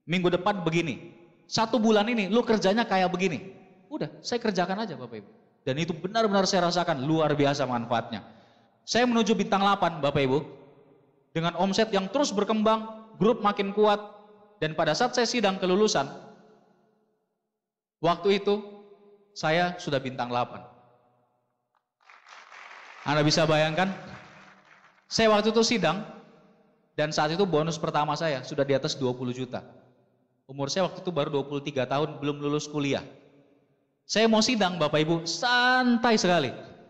Minggu depan begini. 1 bulan ini lu kerjanya kayak begini. Udah, saya kerjakan aja Bapak Ibu. Dan itu benar-benar saya rasakan luar biasa manfaatnya. Saya menuju bintang 8 Bapak Ibu. Dengan omset yang terus berkembang, grup makin kuat. Dan pada saat saya sidang kelulusan, waktu itu saya sudah bintang 8. Anda bisa bayangkan, saya waktu itu sidang, dan saat itu bonus pertama saya sudah di atas 20 juta. Umur saya waktu itu baru 23 tahun, belum lulus kuliah. Saya mau sidang Bapak Ibu, santai sekali.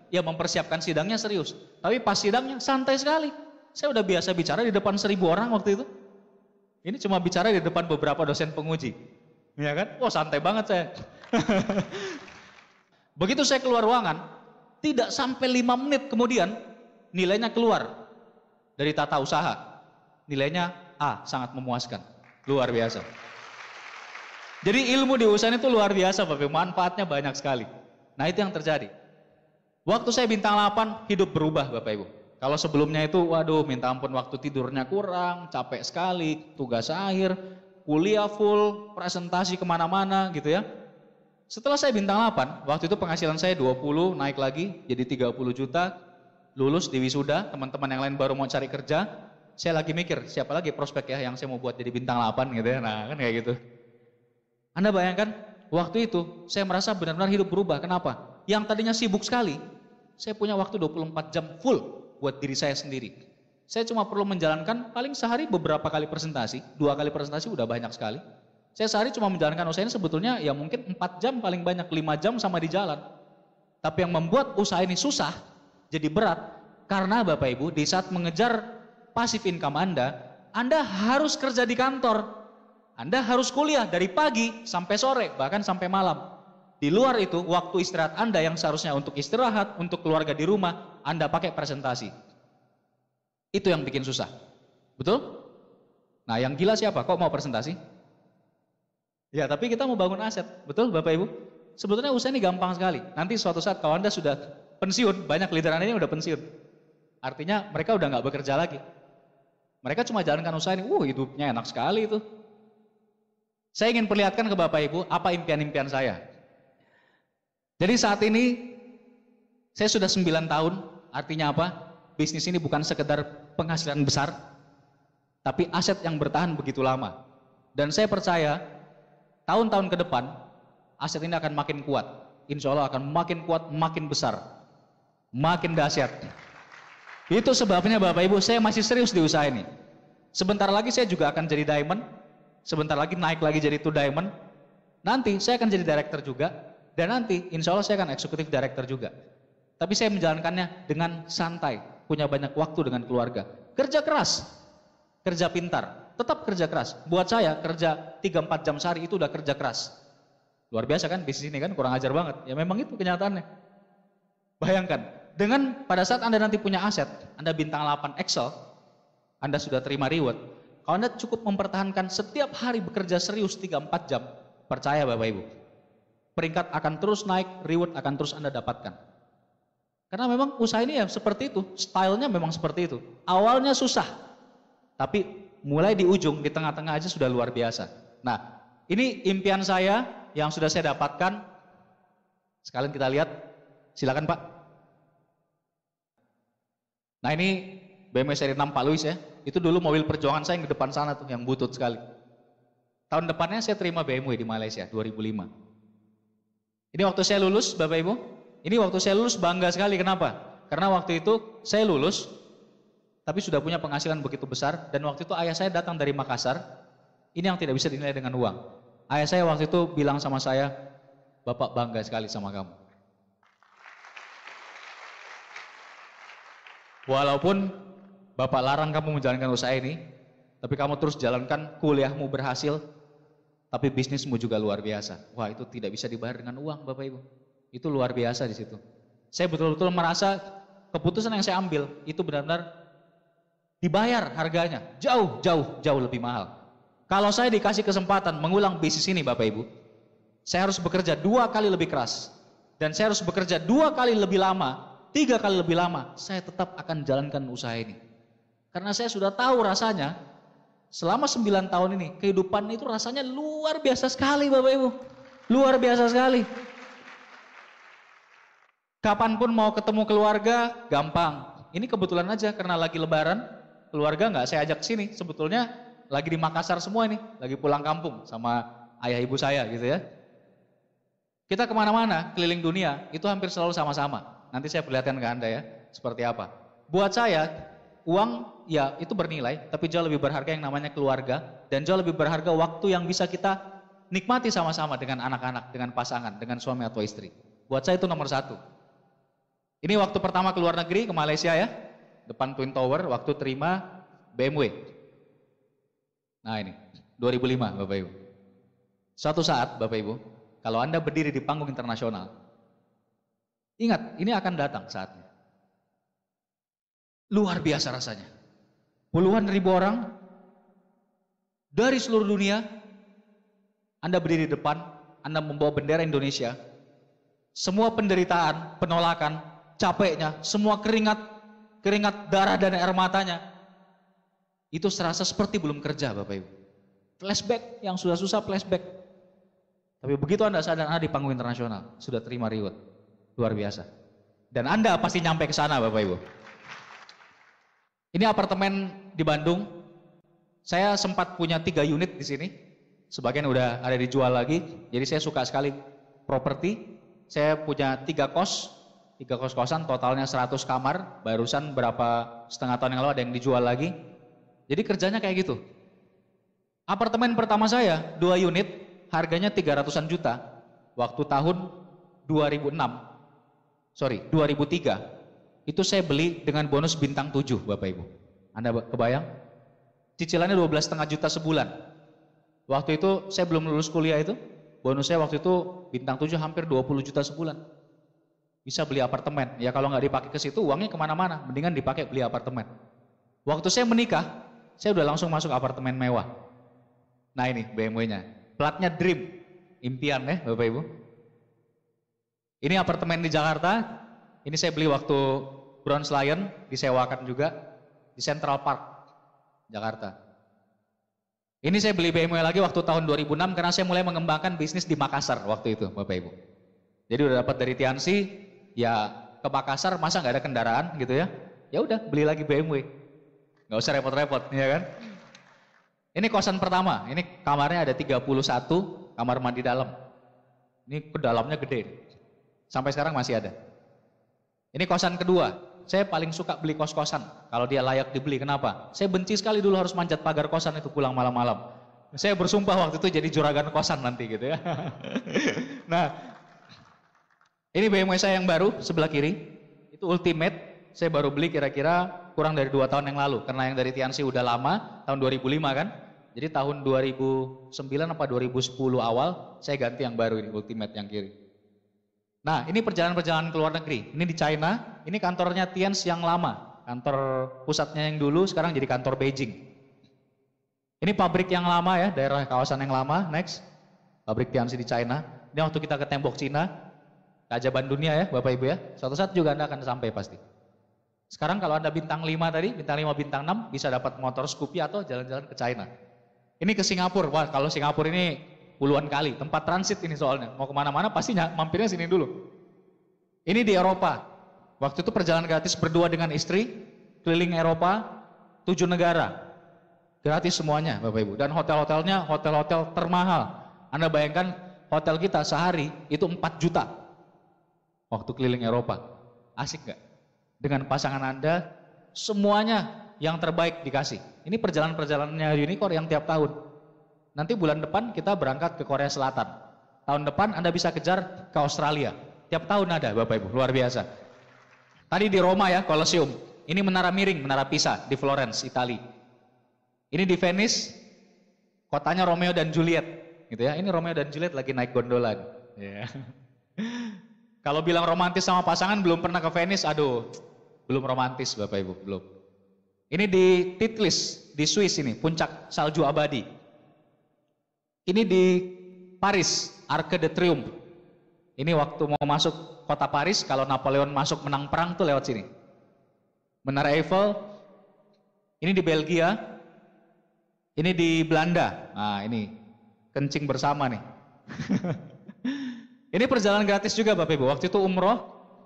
Ya mempersiapkan sidangnya serius. Tapi pas sidangnya santai sekali. Saya udah biasa bicara di depan 1.000 orang waktu itu. Ini cuma bicara di depan beberapa dosen penguji. Ya kan? Wah santai banget saya. Begitu saya keluar ruangan, tidak sampai 5 menit kemudian, nilainya keluar dari tata usaha. Nilainya A, sangat memuaskan. Luar biasa. Jadi ilmu di usaha itu luar biasa Bapak Ibu, manfaatnya banyak sekali. Nah itu yang terjadi. Waktu saya bintang 8, hidup berubah Bapak Ibu. Kalau sebelumnya itu, waduh minta ampun waktu tidurnya kurang, capek sekali, tugas akhir, kuliah full, presentasi kemana-mana gitu ya. Setelah saya bintang 8, waktu itu penghasilan saya 20, naik lagi jadi 30 juta, lulus di wisuda, teman-teman yang lain baru mau cari kerja, saya lagi mikir siapa lagi prospek ya yang saya mau buat jadi bintang 8 gitu ya, nah kan kayak gitu. Anda bayangkan, waktu itu saya merasa benar-benar hidup berubah. Kenapa? Yang tadinya sibuk sekali, saya punya waktu 24 jam full buat diri saya sendiri. Saya cuma perlu menjalankan paling sehari beberapa kali presentasi, 2 kali presentasi udah banyak sekali. Saya sehari cuma menjalankan usaha ini sebetulnya ya mungkin 4 jam paling banyak, 5 jam sama di jalan. Tapi yang membuat usaha ini susah, jadi berat, karena Bapak Ibu di saat mengejar passive income Anda harus kerja di kantor. Anda harus kuliah dari pagi sampai sore, bahkan sampai malam. Di luar itu, waktu istirahat Anda yang seharusnya untuk istirahat, untuk keluarga di rumah, Anda pakai presentasi. Itu yang bikin susah. Betul? Nah, yang gila siapa? Kok mau presentasi? Ya, tapi kita mau bangun aset. Betul, Bapak Ibu? Sebetulnya usaha ini gampang sekali. Nanti suatu saat kalau Anda sudah pensiun, banyak leader Anda ini udah pensiun. Artinya mereka udah nggak bekerja lagi. Mereka cuma jalankan usaha ini. Hidupnya enak sekali itu. Saya ingin perlihatkan ke Bapak Ibu apa impian-impian saya. Jadi saat ini saya sudah 9 tahun, artinya apa? Bisnis ini bukan sekedar penghasilan besar, tapi aset yang bertahan begitu lama. Dan saya percaya tahun-tahun ke depan aset ini akan makin kuat. Insya Allah akan makin kuat, makin besar, makin dahsyat. Itu sebabnya Bapak Ibu saya masih serius di usaha ini. Sebentar lagi saya juga akan jadi diamond. Sebentar lagi naik lagi jadi 2 diamond. Nanti saya akan jadi director juga. Dan nanti insya Allah saya akan eksekutif director juga. Tapi saya menjalankannya dengan santai. Punya banyak waktu dengan keluarga. Kerja keras. Kerja pintar. Tetap kerja keras. Buat saya kerja 3-4 jam sehari itu udah kerja keras. Luar biasa kan bisnis ini kan kurang ajar banget. Ya memang itu kenyataannya. Bayangkan. Dengan pada saat Anda nanti punya aset. Anda bintang 8 Excel. Anda sudah terima reward. Kalau Anda cukup mempertahankan setiap hari bekerja serius 3-4 jam, percaya Bapak Ibu, peringkat akan terus naik, reward akan terus Anda dapatkan. Karena memang usaha ini ya seperti itu, stylenya memang seperti itu. Awalnya susah, tapi mulai di ujung, di tengah-tengah aja sudah luar biasa. Nah, ini impian saya yang sudah saya dapatkan. Sekalian kita lihat, silakan Pak. Nah ini BMW seri 6 Pak Luis ya. Itu dulu mobil perjuangan saya yang di depan sana tuh, yang butut sekali. Tahun depannya saya terima BMW di Malaysia, 2005. Ini waktu saya lulus, Bapak Ibu. Ini waktu saya lulus bangga sekali, kenapa? Karena waktu itu saya lulus, tapi sudah punya penghasilan begitu besar. Dan waktu itu ayah saya datang dari Makassar. Ini yang tidak bisa dinilai dengan uang. Ayah saya waktu itu bilang sama saya, Bapak bangga sekali sama kamu. Walaupun Bapak larang kamu menjalankan usaha ini, tapi kamu terus jalankan, kuliahmu berhasil, tapi bisnismu juga luar biasa. Wah itu tidak bisa dibayar dengan uang Bapak Ibu. Itu luar biasa di situ. Saya betul-betul merasa keputusan yang saya ambil itu benar-benar dibayar harganya. Jauh lebih mahal. Kalau saya dikasih kesempatan mengulang bisnis ini Bapak Ibu, saya harus bekerja 2 kali lebih keras. Dan saya harus bekerja 2 kali lebih lama, 3 kali lebih lama. Saya tetap akan jalankan usaha ini. Karena saya sudah tahu rasanya, selama 9 tahun ini, kehidupan itu rasanya luar biasa sekali Bapak Ibu. Luar biasa sekali. Kapanpun mau ketemu keluarga, gampang. Ini kebetulan aja karena lagi lebaran, keluarga nggak saya ajak sini. Sebetulnya lagi di Makassar semua ini, lagi pulang kampung sama ayah ibu saya gitu ya. Kita kemana-mana, keliling dunia, itu hampir selalu sama-sama. Nanti saya perlihatkan ke Anda ya, seperti apa. Buat saya, uang ya itu bernilai, tapi jauh lebih berharga yang namanya keluarga, dan jauh lebih berharga waktu yang bisa kita nikmati sama-sama dengan anak-anak, dengan pasangan, dengan suami atau istri. Buat saya itu nomor satu. Ini waktu pertama ke luar negeri, ke Malaysia ya, depan Twin Tower, waktu terima BMW. Nah ini, 2005 Bapak Ibu. Suatu saat Bapak Ibu, kalau Anda berdiri di panggung internasional, ingat, ini akan datang saatnya. Luar biasa rasanya. Puluhan ribu orang dari seluruh dunia, Anda berdiri di depan, Anda membawa bendera Indonesia. Semua penderitaan, penolakan, capeknya, semua keringat darah dan air matanya, itu serasa seperti belum kerja Bapak Ibu. Flashback, yang sudah susah flashback. Tapi begitu Anda sadar Anda di panggung internasional, sudah terima reward. Luar biasa. Dan Anda pasti nyampe ke sana Bapak Ibu. Ini apartemen di Bandung. Saya sempat punya 3 unit di sini. Sebagian udah ada dijual lagi. Jadi saya suka sekali properti. Saya punya 3 kos-kosan, totalnya 100 kamar. Barusan setengah tahun yang lalu ada yang dijual lagi. Jadi kerjanya kayak gitu. Apartemen pertama saya 2 unit. Harganya 300-an juta waktu tahun 2003. Itu saya beli dengan bonus bintang 7 Bapak Ibu. Anda kebayang? Cicilannya 12,5 juta sebulan. Waktu itu saya belum lulus kuliah itu, bonus saya waktu itu bintang 7 hampir 20 juta sebulan. Bisa beli apartemen. Ya kalau nggak dipakai ke situ uangnya kemana-mana, mendingan dipakai beli apartemen. Waktu saya menikah, saya udah langsung masuk apartemen mewah. Nah ini BMW-nya. Platnya Dream, impian ya Bapak Ibu. Ini apartemen di Jakarta, ini saya beli waktu Bronze Lion, disewakan juga di Central Park, Jakarta. Ini saya beli BMW lagi waktu tahun 2006 karena saya mulai mengembangkan bisnis di Makassar waktu itu Bapak Ibu. Jadi udah dapat dari Tiansi, ya ke Makassar masa nggak ada kendaraan gitu ya. Ya udah beli lagi BMW, nggak usah repot-repot ya kan. Ini kosan pertama, ini kamarnya ada 31, kamar mandi dalam. Ini ke dalamnya gede, sampai sekarang masih ada. Ini kosan kedua, saya paling suka beli kos-kosan, kalau dia layak dibeli, kenapa? Saya benci sekali dulu harus manjat pagar kosan itu pulang malam-malam. Saya bersumpah waktu itu jadi juragan kosan nanti gitu ya. Nah, ini BMW saya yang baru, sebelah kiri, itu Ultimate, saya baru beli kira-kira kurang dari 2 tahun yang lalu, karena yang dari Tiansi udah lama, tahun 2005 kan. Jadi tahun 2009 apa 2010 awal, saya ganti yang baru ini, Ultimate yang kiri. Nah ini perjalanan-perjalanan ke luar negeri, ini di China, ini kantornya Tiansi yang lama, kantor pusatnya yang dulu, sekarang jadi kantor Beijing. Ini pabrik yang lama ya, daerah kawasan yang lama, next. Pabrik Tiansi di China, ini waktu kita ke tembok Cina, keajaiban dunia ya Bapak Ibu ya, suatu saat juga Anda akan sampai pasti. Sekarang kalau Anda bintang 5 tadi, bintang 5, bintang 6, bisa dapat motor Scoopy atau jalan-jalan ke China. Ini ke Singapura, wah kalau Singapura ini puluhan kali, tempat transit ini soalnya. Mau kemana-mana pasti mampirnya sini dulu. Ini di Eropa, waktu itu perjalanan gratis berdua dengan istri, keliling Eropa, 7 negara. Gratis semuanya Bapak Ibu. Dan hotel-hotelnya, hotel-hotel termahal. Anda bayangkan hotel kita sehari itu 4 juta. Waktu keliling Eropa, asik gak? Dengan pasangan Anda, semuanya yang terbaik dikasih. Ini perjalanan-perjalanannya Unicorn yang tiap tahun. Nanti bulan depan kita berangkat ke Korea Selatan. Tahun depan Anda bisa kejar ke Australia. Tiap tahun ada Bapak Ibu, luar biasa. Tadi di Roma ya, Colosseum. Ini menara miring, menara Pisa di Florence, Italia. Ini di Venice, kotanya Romeo dan Juliet. Gitu ya. Ini Romeo dan Juliet lagi naik gondola. Yeah. Kalau bilang romantis sama pasangan belum pernah ke Venice, aduh, belum romantis Bapak Ibu, belum. Ini di Titlis, di Swiss ini, puncak salju abadi. Ini di Paris, Arc de Triomphe. Ini waktu mau masuk kota Paris, kalau Napoleon masuk menang perang tuh lewat sini. Menara Eiffel, ini di Belgia, ini di Belanda. Nah ini, kencing bersama nih. Ini perjalanan gratis juga Bapak Ibu, waktu itu umroh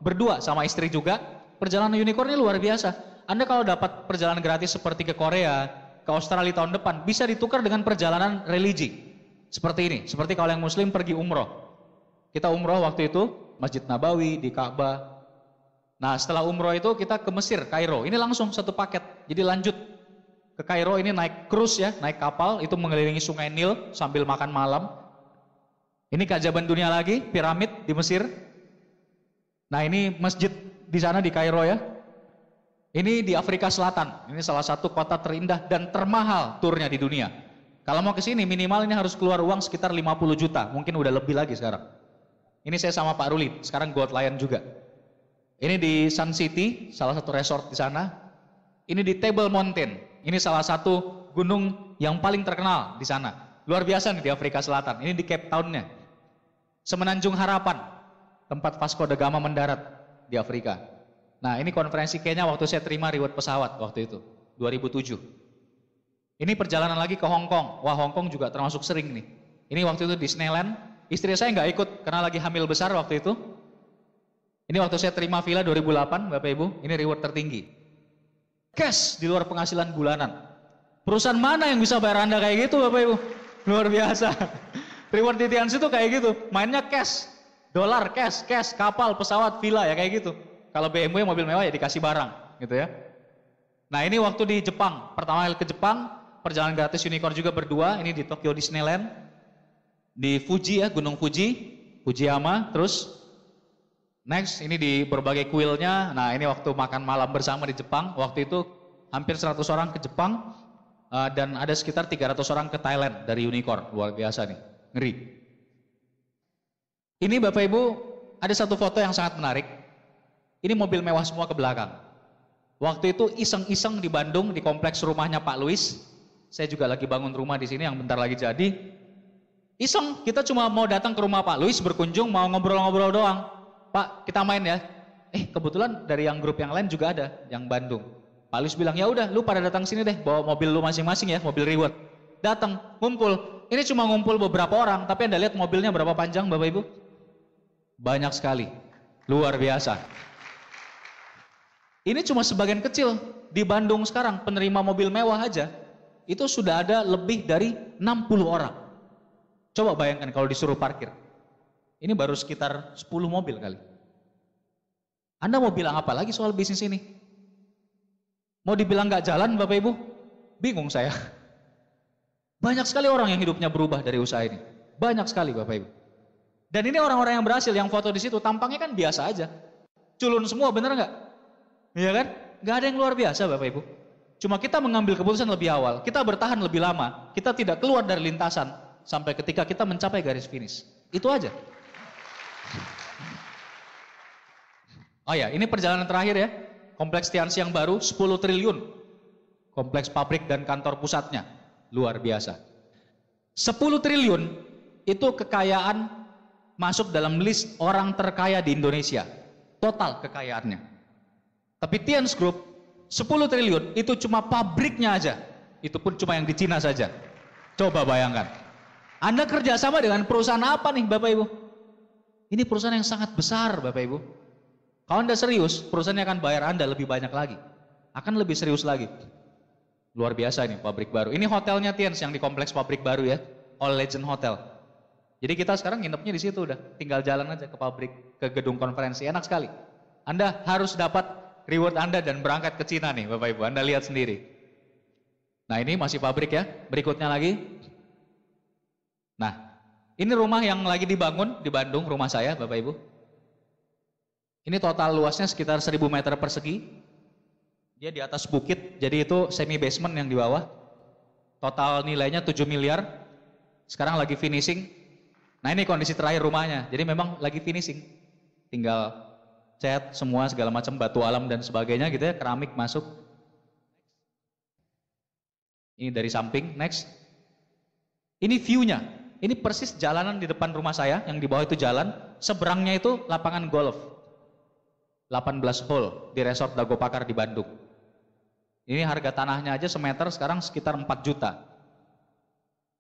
berdua sama istri juga. Perjalanan unicorn ini luar biasa. Anda kalau dapat perjalanan gratis seperti ke Korea, ke Australia tahun depan, bisa ditukar dengan perjalanan religi. Seperti ini, seperti kalau yang muslim pergi umroh. Kita umroh waktu itu, Masjid Nabawi, di Ka'bah. Nah setelah umroh itu kita ke Mesir, Kairo. Ini langsung satu paket, jadi lanjut ke Kairo, ini naik cruise ya, naik kapal, itu mengelilingi sungai Nil sambil makan malam. Ini keajaiban dunia lagi, piramid di Mesir. Nah ini masjid di sana di Kairo ya. Ini di Afrika Selatan, ini salah satu kota terindah dan termahal turnya di dunia. Kalau mau ke sini minimal ini harus keluar uang sekitar 50 juta, mungkin udah lebih lagi sekarang. Ini saya sama Pak Ruli, sekarang Gold Lion juga. Ini di Sun City, salah satu resort di sana. Ini di Table Mountain, ini salah satu gunung yang paling terkenal di sana. Luar biasa nih di Afrika Selatan, ini di Cape Town-nya. Semenanjung Harapan, tempat Vasco da Gama mendarat di Afrika. Nah ini konferensi Kenya waktu saya terima reward pesawat waktu itu, 2007. Ini perjalanan lagi ke Hong Kong. Wah Hong Kong juga termasuk sering nih. Ini waktu itu Disneyland. Istri saya nggak ikut karena lagi hamil besar waktu itu. Ini waktu saya terima villa 2008 Bapak Ibu. Ini reward tertinggi. Cash di luar penghasilan bulanan. Perusahaan mana yang bisa bayar Anda kayak gitu Bapak Ibu? Luar biasa. Reward di TNC itu kayak gitu. Mainnya cash. Dolar, cash, kapal, pesawat, villa ya kayak gitu. Kalau BMW mobil mewah ya dikasih barang gitu ya. Nah ini waktu di Jepang. Pertama kali ke Jepang. Perjalanan gratis unicorn juga berdua, ini di Tokyo Disneyland, di Fuji ya, Gunung Fuji, Fujiyama, terus next ini di berbagai kuilnya. Nah ini waktu makan malam bersama di Jepang, waktu itu hampir 100 orang ke Jepang, dan ada sekitar 300 orang ke Thailand dari unicorn, luar biasa nih, ngeri. Ini Bapak Ibu, ada satu foto yang sangat menarik, ini mobil mewah semua ke belakang. Waktu itu iseng-iseng di Bandung, di kompleks rumahnya Pak Luis. Saya juga lagi bangun rumah di sini yang bentar lagi jadi. Iseng, kita cuma mau datang ke rumah Pak Luis berkunjung, mau ngobrol-ngobrol doang. Pak, kita main ya. Kebetulan dari yang grup yang lain juga ada, yang Bandung. Pak Luis bilang, ya udah, lu pada datang sini deh, bawa mobil lu masing-masing ya, mobil reward. Datang, ngumpul. Ini cuma ngumpul beberapa orang, tapi Anda lihat mobilnya berapa panjang, Bapak Ibu? Banyak sekali, luar biasa. Ini cuma sebagian kecil. Di Bandung sekarang penerima mobil mewah aja itu sudah ada lebih dari 60 orang. Coba bayangkan kalau disuruh parkir. Ini baru sekitar 10 mobil kali. Anda mau bilang apa lagi soal bisnis ini? Mau dibilang gak jalan Bapak Ibu? Bingung saya. Banyak sekali orang yang hidupnya berubah dari usaha ini. Banyak sekali Bapak Ibu. Dan ini orang-orang yang berhasil, yang foto di situ tampangnya kan biasa aja. Culun semua, bener gak? Iya kan? Gak ada yang luar biasa Bapak Ibu. Cuma kita mengambil keputusan lebih awal, kita bertahan lebih lama, kita tidak keluar dari lintasan sampai ketika kita mencapai garis finish. Itu aja. Oh ya, ini perjalanan terakhir ya. Kompleks Tianxi yang baru 10 triliun. Kompleks pabrik dan kantor pusatnya. Luar biasa. 10 triliun itu kekayaan masuk dalam list orang terkaya di Indonesia. Total kekayaannya. Tapi Tianx Group 10 triliun itu cuma pabriknya aja. Itu pun cuma yang di Cina saja. Coba bayangkan. Anda kerjasama dengan perusahaan apa nih Bapak Ibu? Ini perusahaan yang sangat besar Bapak Ibu. Kalau Anda serius, perusahaannya akan bayar Anda lebih banyak lagi. Akan lebih serius lagi. Luar biasa ini pabrik baru. Ini hotelnya Tianx yang di kompleks pabrik baru ya. All Legend Hotel. Jadi kita sekarang nginepnya di situ udah. Tinggal jalan aja ke pabrik, ke gedung konferensi. Enak sekali. Anda harus dapat reward Anda dan berangkat ke Cina nih Bapak Ibu, Anda lihat sendiri. Nah ini masih pabrik ya, berikutnya lagi. Nah, ini rumah yang lagi dibangun di Bandung, rumah saya Bapak Ibu. Ini total luasnya sekitar 1000 meter persegi. Dia di atas bukit, jadi itu semi basement yang di bawah. Total nilainya 7 miliar. Sekarang lagi finishing. Nah ini kondisi terakhir rumahnya, jadi memang lagi finishing. Tinggal cat semua segala macam batu alam dan sebagainya gitu ya, keramik masuk. Ini dari samping, next. Ini view-nya. Ini persis jalanan di depan rumah saya, yang di bawah itu jalan, seberangnya itu lapangan golf. 18 hole di Resort Dago Pakar di Bandung. Ini harga tanahnya aja semeter sekarang sekitar 4 juta.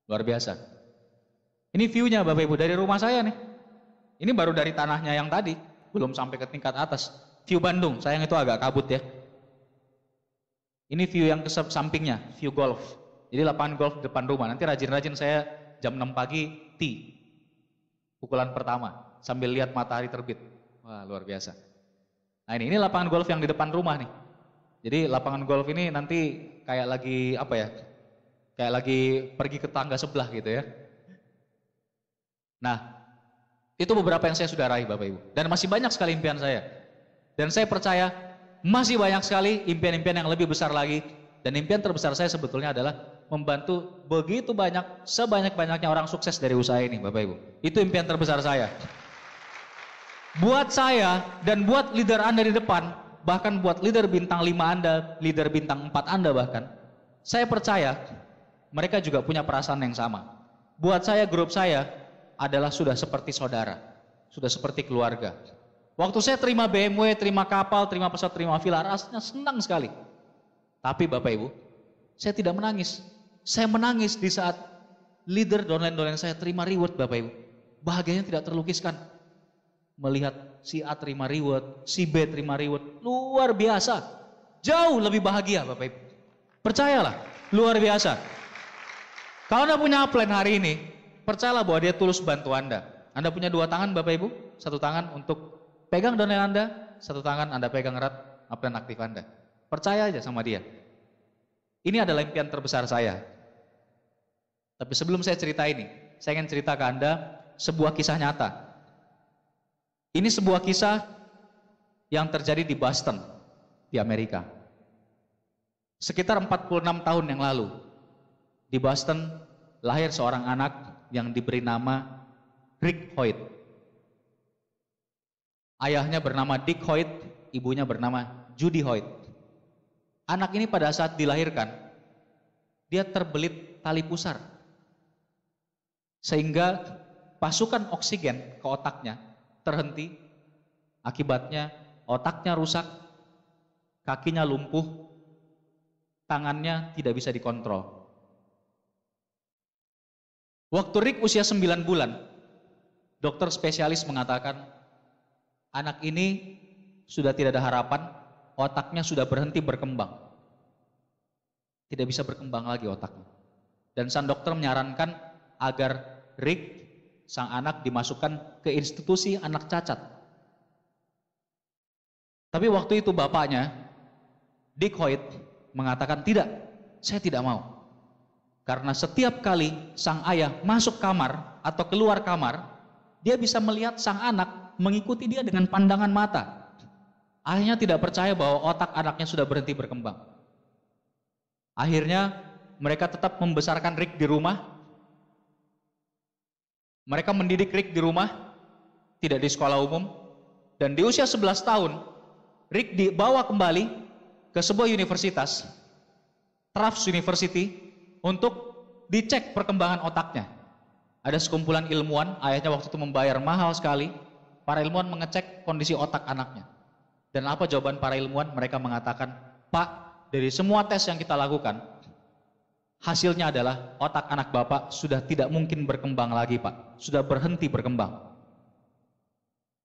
Luar biasa. Ini view-nya Bapak Ibu dari rumah saya nih. Ini baru dari tanahnya yang tadi. belum sampai ke tingkat atas. View Bandung, sayang itu agak kabut ya. Ini view yang ke sampingnya, view golf. Jadi lapangan golf di depan rumah. Nanti rajin-rajin saya jam 6 pagi tee. Pukulan pertama sambil lihat matahari terbit. Wah, luar biasa. Nah, ini lapangan golf yang di depan rumah nih. Jadi lapangan golf ini nanti kayak lagi apa ya? Kayak lagi pergi ke tangga sebelah gitu ya. Nah, itu beberapa yang saya sudah raih Bapak Ibu. Dan masih banyak sekali impian saya. Dan saya percaya masih banyak sekali impian-impian yang lebih besar lagi. Dan impian terbesar saya sebetulnya adalah membantu begitu banyak, sebanyak-banyaknya orang sukses dari usaha ini Bapak Ibu. Itu impian terbesar saya. Buat saya dan buat leader Anda di depan, bahkan buat leader bintang 5 Anda, leader bintang 4 Anda bahkan, saya percaya mereka juga punya perasaan yang sama. Buat saya, grup saya adalah sudah seperti saudara, sudah seperti keluarga. Waktu saya terima BMW, terima kapal, terima pesawat, terima villa, rasanya senang sekali. Tapi Bapak Ibu, saya tidak menangis. Saya menangis di saat leader downline saya terima reward Bapak Ibu. Bahagianya tidak terlukiskan. Melihat si A terima reward, si B terima reward, luar biasa. Jauh lebih bahagia Bapak Ibu. Percayalah, luar biasa. Kalau Anda punya plan hari ini, percayalah bahwa dia tulus bantu Anda. Anda punya 2 tangan Bapak Ibu, 1 tangan untuk pegang downline Anda, 1 tangan Anda pegang erat plan aktif Anda. Percaya aja sama dia. Ini adalah impian terbesar saya. Tapi sebelum saya cerita ini, saya ingin cerita ke Anda sebuah kisah nyata. Ini sebuah kisah yang terjadi di Boston, di Amerika. Sekitar 46 tahun yang lalu, di Boston lahir seorang anak yang diberi nama Rick Hoyt. Ayahnya bernama Dick Hoyt, ibunya bernama Judy Hoyt. Anak ini pada saat dilahirkan, dia terbelit tali pusar. Sehingga pasukan oksigen ke otaknya terhenti, akibatnya otaknya rusak, kakinya lumpuh, tangannya tidak bisa dikontrol. Waktu Rick usia 9 bulan, dokter spesialis mengatakan, anak ini sudah tidak ada harapan, otaknya sudah berhenti berkembang. Tidak bisa berkembang lagi otaknya. Dan sang dokter menyarankan agar Rick, sang anak, dimasukkan ke institusi anak cacat. Tapi waktu itu bapaknya, Dick Hoyt, mengatakan tidak, saya tidak mau. Karena setiap kali sang ayah masuk kamar atau keluar kamar, dia bisa melihat sang anak mengikuti dia dengan pandangan mata. Ayahnya tidak percaya bahwa otak anaknya sudah berhenti berkembang. Akhirnya mereka tetap membesarkan Rick di rumah. Mereka mendidik Rick di rumah, tidak di sekolah umum. Dan di usia 11 tahun, Rick dibawa kembali ke sebuah universitas, Tufts University, untuk dicek perkembangan otaknya. Ada sekumpulan ilmuwan, ayahnya waktu itu membayar mahal sekali. Para ilmuwan mengecek kondisi otak anaknya. Dan apa jawaban para ilmuwan? Mereka mengatakan, Pak, dari semua tes yang kita lakukan, hasilnya adalah otak anak Bapak sudah tidak mungkin berkembang lagi Pak. Sudah berhenti berkembang.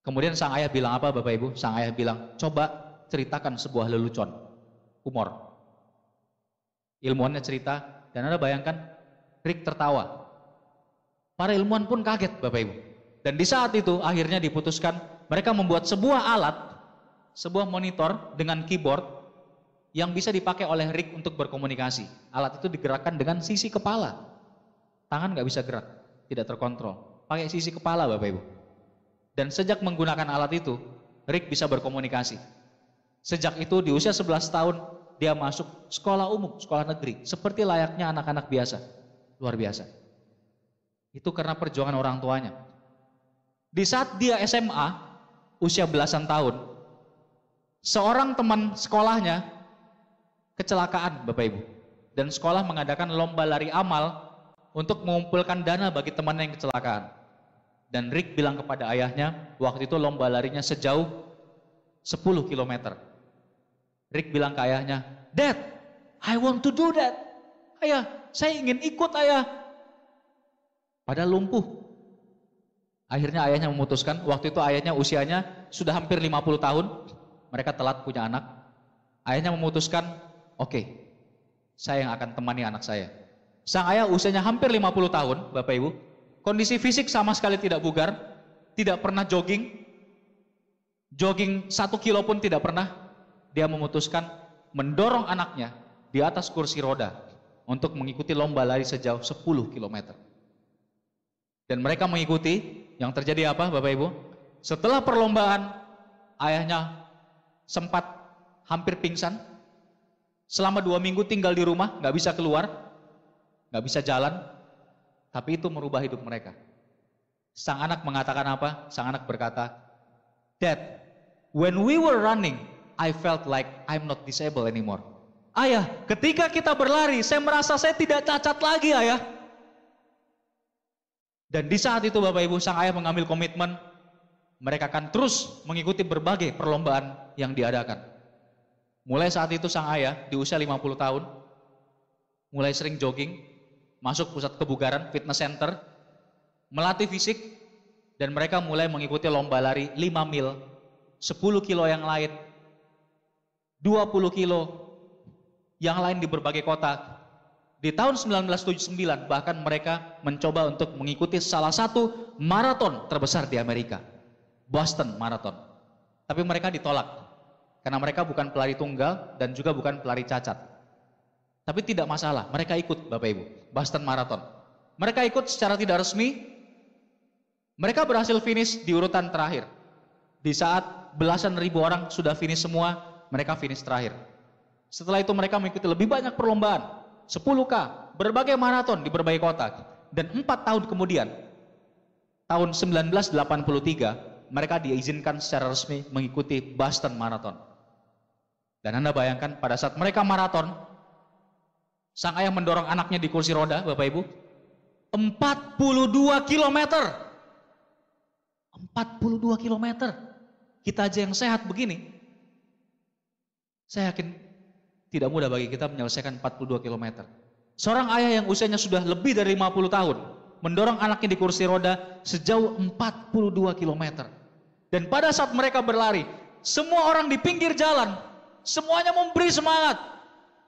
Kemudian sang ayah bilang apa Bapak Ibu? Sang ayah bilang, coba ceritakan sebuah lelucon, humor. Ilmuwannya cerita, dan Anda bayangkan, Rick tertawa. Para ilmuwan pun kaget Bapak Ibu. Dan di saat itu akhirnya diputuskan, mereka membuat sebuah alat, sebuah monitor dengan keyboard, yang bisa dipakai oleh Rick untuk berkomunikasi. Alat itu digerakkan dengan sisi kepala. Tangan nggak bisa gerak, tidak terkontrol. Pakai sisi kepala Bapak Ibu. Dan sejak menggunakan alat itu, Rick bisa berkomunikasi. Sejak itu di usia 11 tahun, dia masuk sekolah umum, sekolah negeri. Seperti layaknya anak-anak biasa. Luar biasa. Itu karena perjuangan orang tuanya. Di saat dia SMA, usia belasan tahun, seorang teman sekolahnya kecelakaan Bapak Ibu. Dan sekolah mengadakan lomba lari amal untuk mengumpulkan dana bagi temannya yang kecelakaan. Dan Rick bilang kepada ayahnya, waktu itu lomba larinya sejauh 10 km. Rick bilang ke ayahnya, Dad, I want to do that. Ayah, saya ingin ikut ayah. Padahal lumpuh. Akhirnya ayahnya memutuskan, waktu itu ayahnya usianya sudah hampir 50 tahun, mereka telat punya anak. Ayahnya memutuskan, oke, saya yang akan temani anak saya. Sang ayah usianya hampir 50 tahun, Bapak Ibu. Kondisi fisik sama sekali tidak bugar, tidak pernah jogging. Jogging 1 kilo pun tidak pernah. Dia memutuskan mendorong anaknya di atas kursi roda untuk mengikuti lomba lari sejauh 10 kilometer. Dan mereka mengikuti. Yang terjadi apa Bapak Ibu? Setelah perlombaan, ayahnya sempat hampir pingsan. Selama 2 minggu tinggal di rumah, gak bisa keluar, gak bisa jalan. Tapi itu merubah hidup mereka. Sang anak mengatakan apa? Sang anak berkata, "Dad, when we were running, I felt like I'm not disabled anymore." Ayah, ketika kita berlari, saya merasa saya tidak cacat lagi, ayah. Dan di saat itu Bapak Ibu, sang ayah mengambil komitmen, mereka akan terus mengikuti berbagai perlombaan yang diadakan. Mulai saat itu sang ayah di usia 50 tahun, mulai sering jogging, masuk pusat kebugaran, fitness center, melatih fisik, dan mereka mulai mengikuti lomba lari 5 mil, 10 kilo yang lain, 20 kilo yang lain di berbagai kota. Di tahun 1979 bahkan mereka mencoba untuk mengikuti salah satu maraton terbesar di Amerika, Boston Marathon. Tapi mereka ditolak karena mereka bukan pelari tunggal dan juga bukan pelari cacat. Tapi tidak masalah, mereka ikut Bapak Ibu, Boston Marathon. Mereka ikut secara tidak resmi. Mereka berhasil finish di urutan terakhir. Di saat belasan ribu orang sudah finish semua, mereka finish terakhir. Setelah itu mereka mengikuti lebih banyak perlombaan, 10K, berbagai maraton di berbagai kota. Dan 4 tahun kemudian, tahun 1983, mereka diizinkan secara resmi mengikuti Boston Marathon. Dan Anda bayangkan pada saat mereka maraton, sang ayah mendorong anaknya di kursi roda, Bapak Ibu, 42 kilometer. 42 kilometer. Kita aja yang sehat begini, saya yakin tidak mudah bagi kita menyelesaikan 42 km. Seorang ayah yang usianya sudah lebih dari 50 tahun, mendorong anaknya di kursi roda sejauh 42 km. Dan pada saat mereka berlari, semua orang di pinggir jalan, semuanya memberi semangat.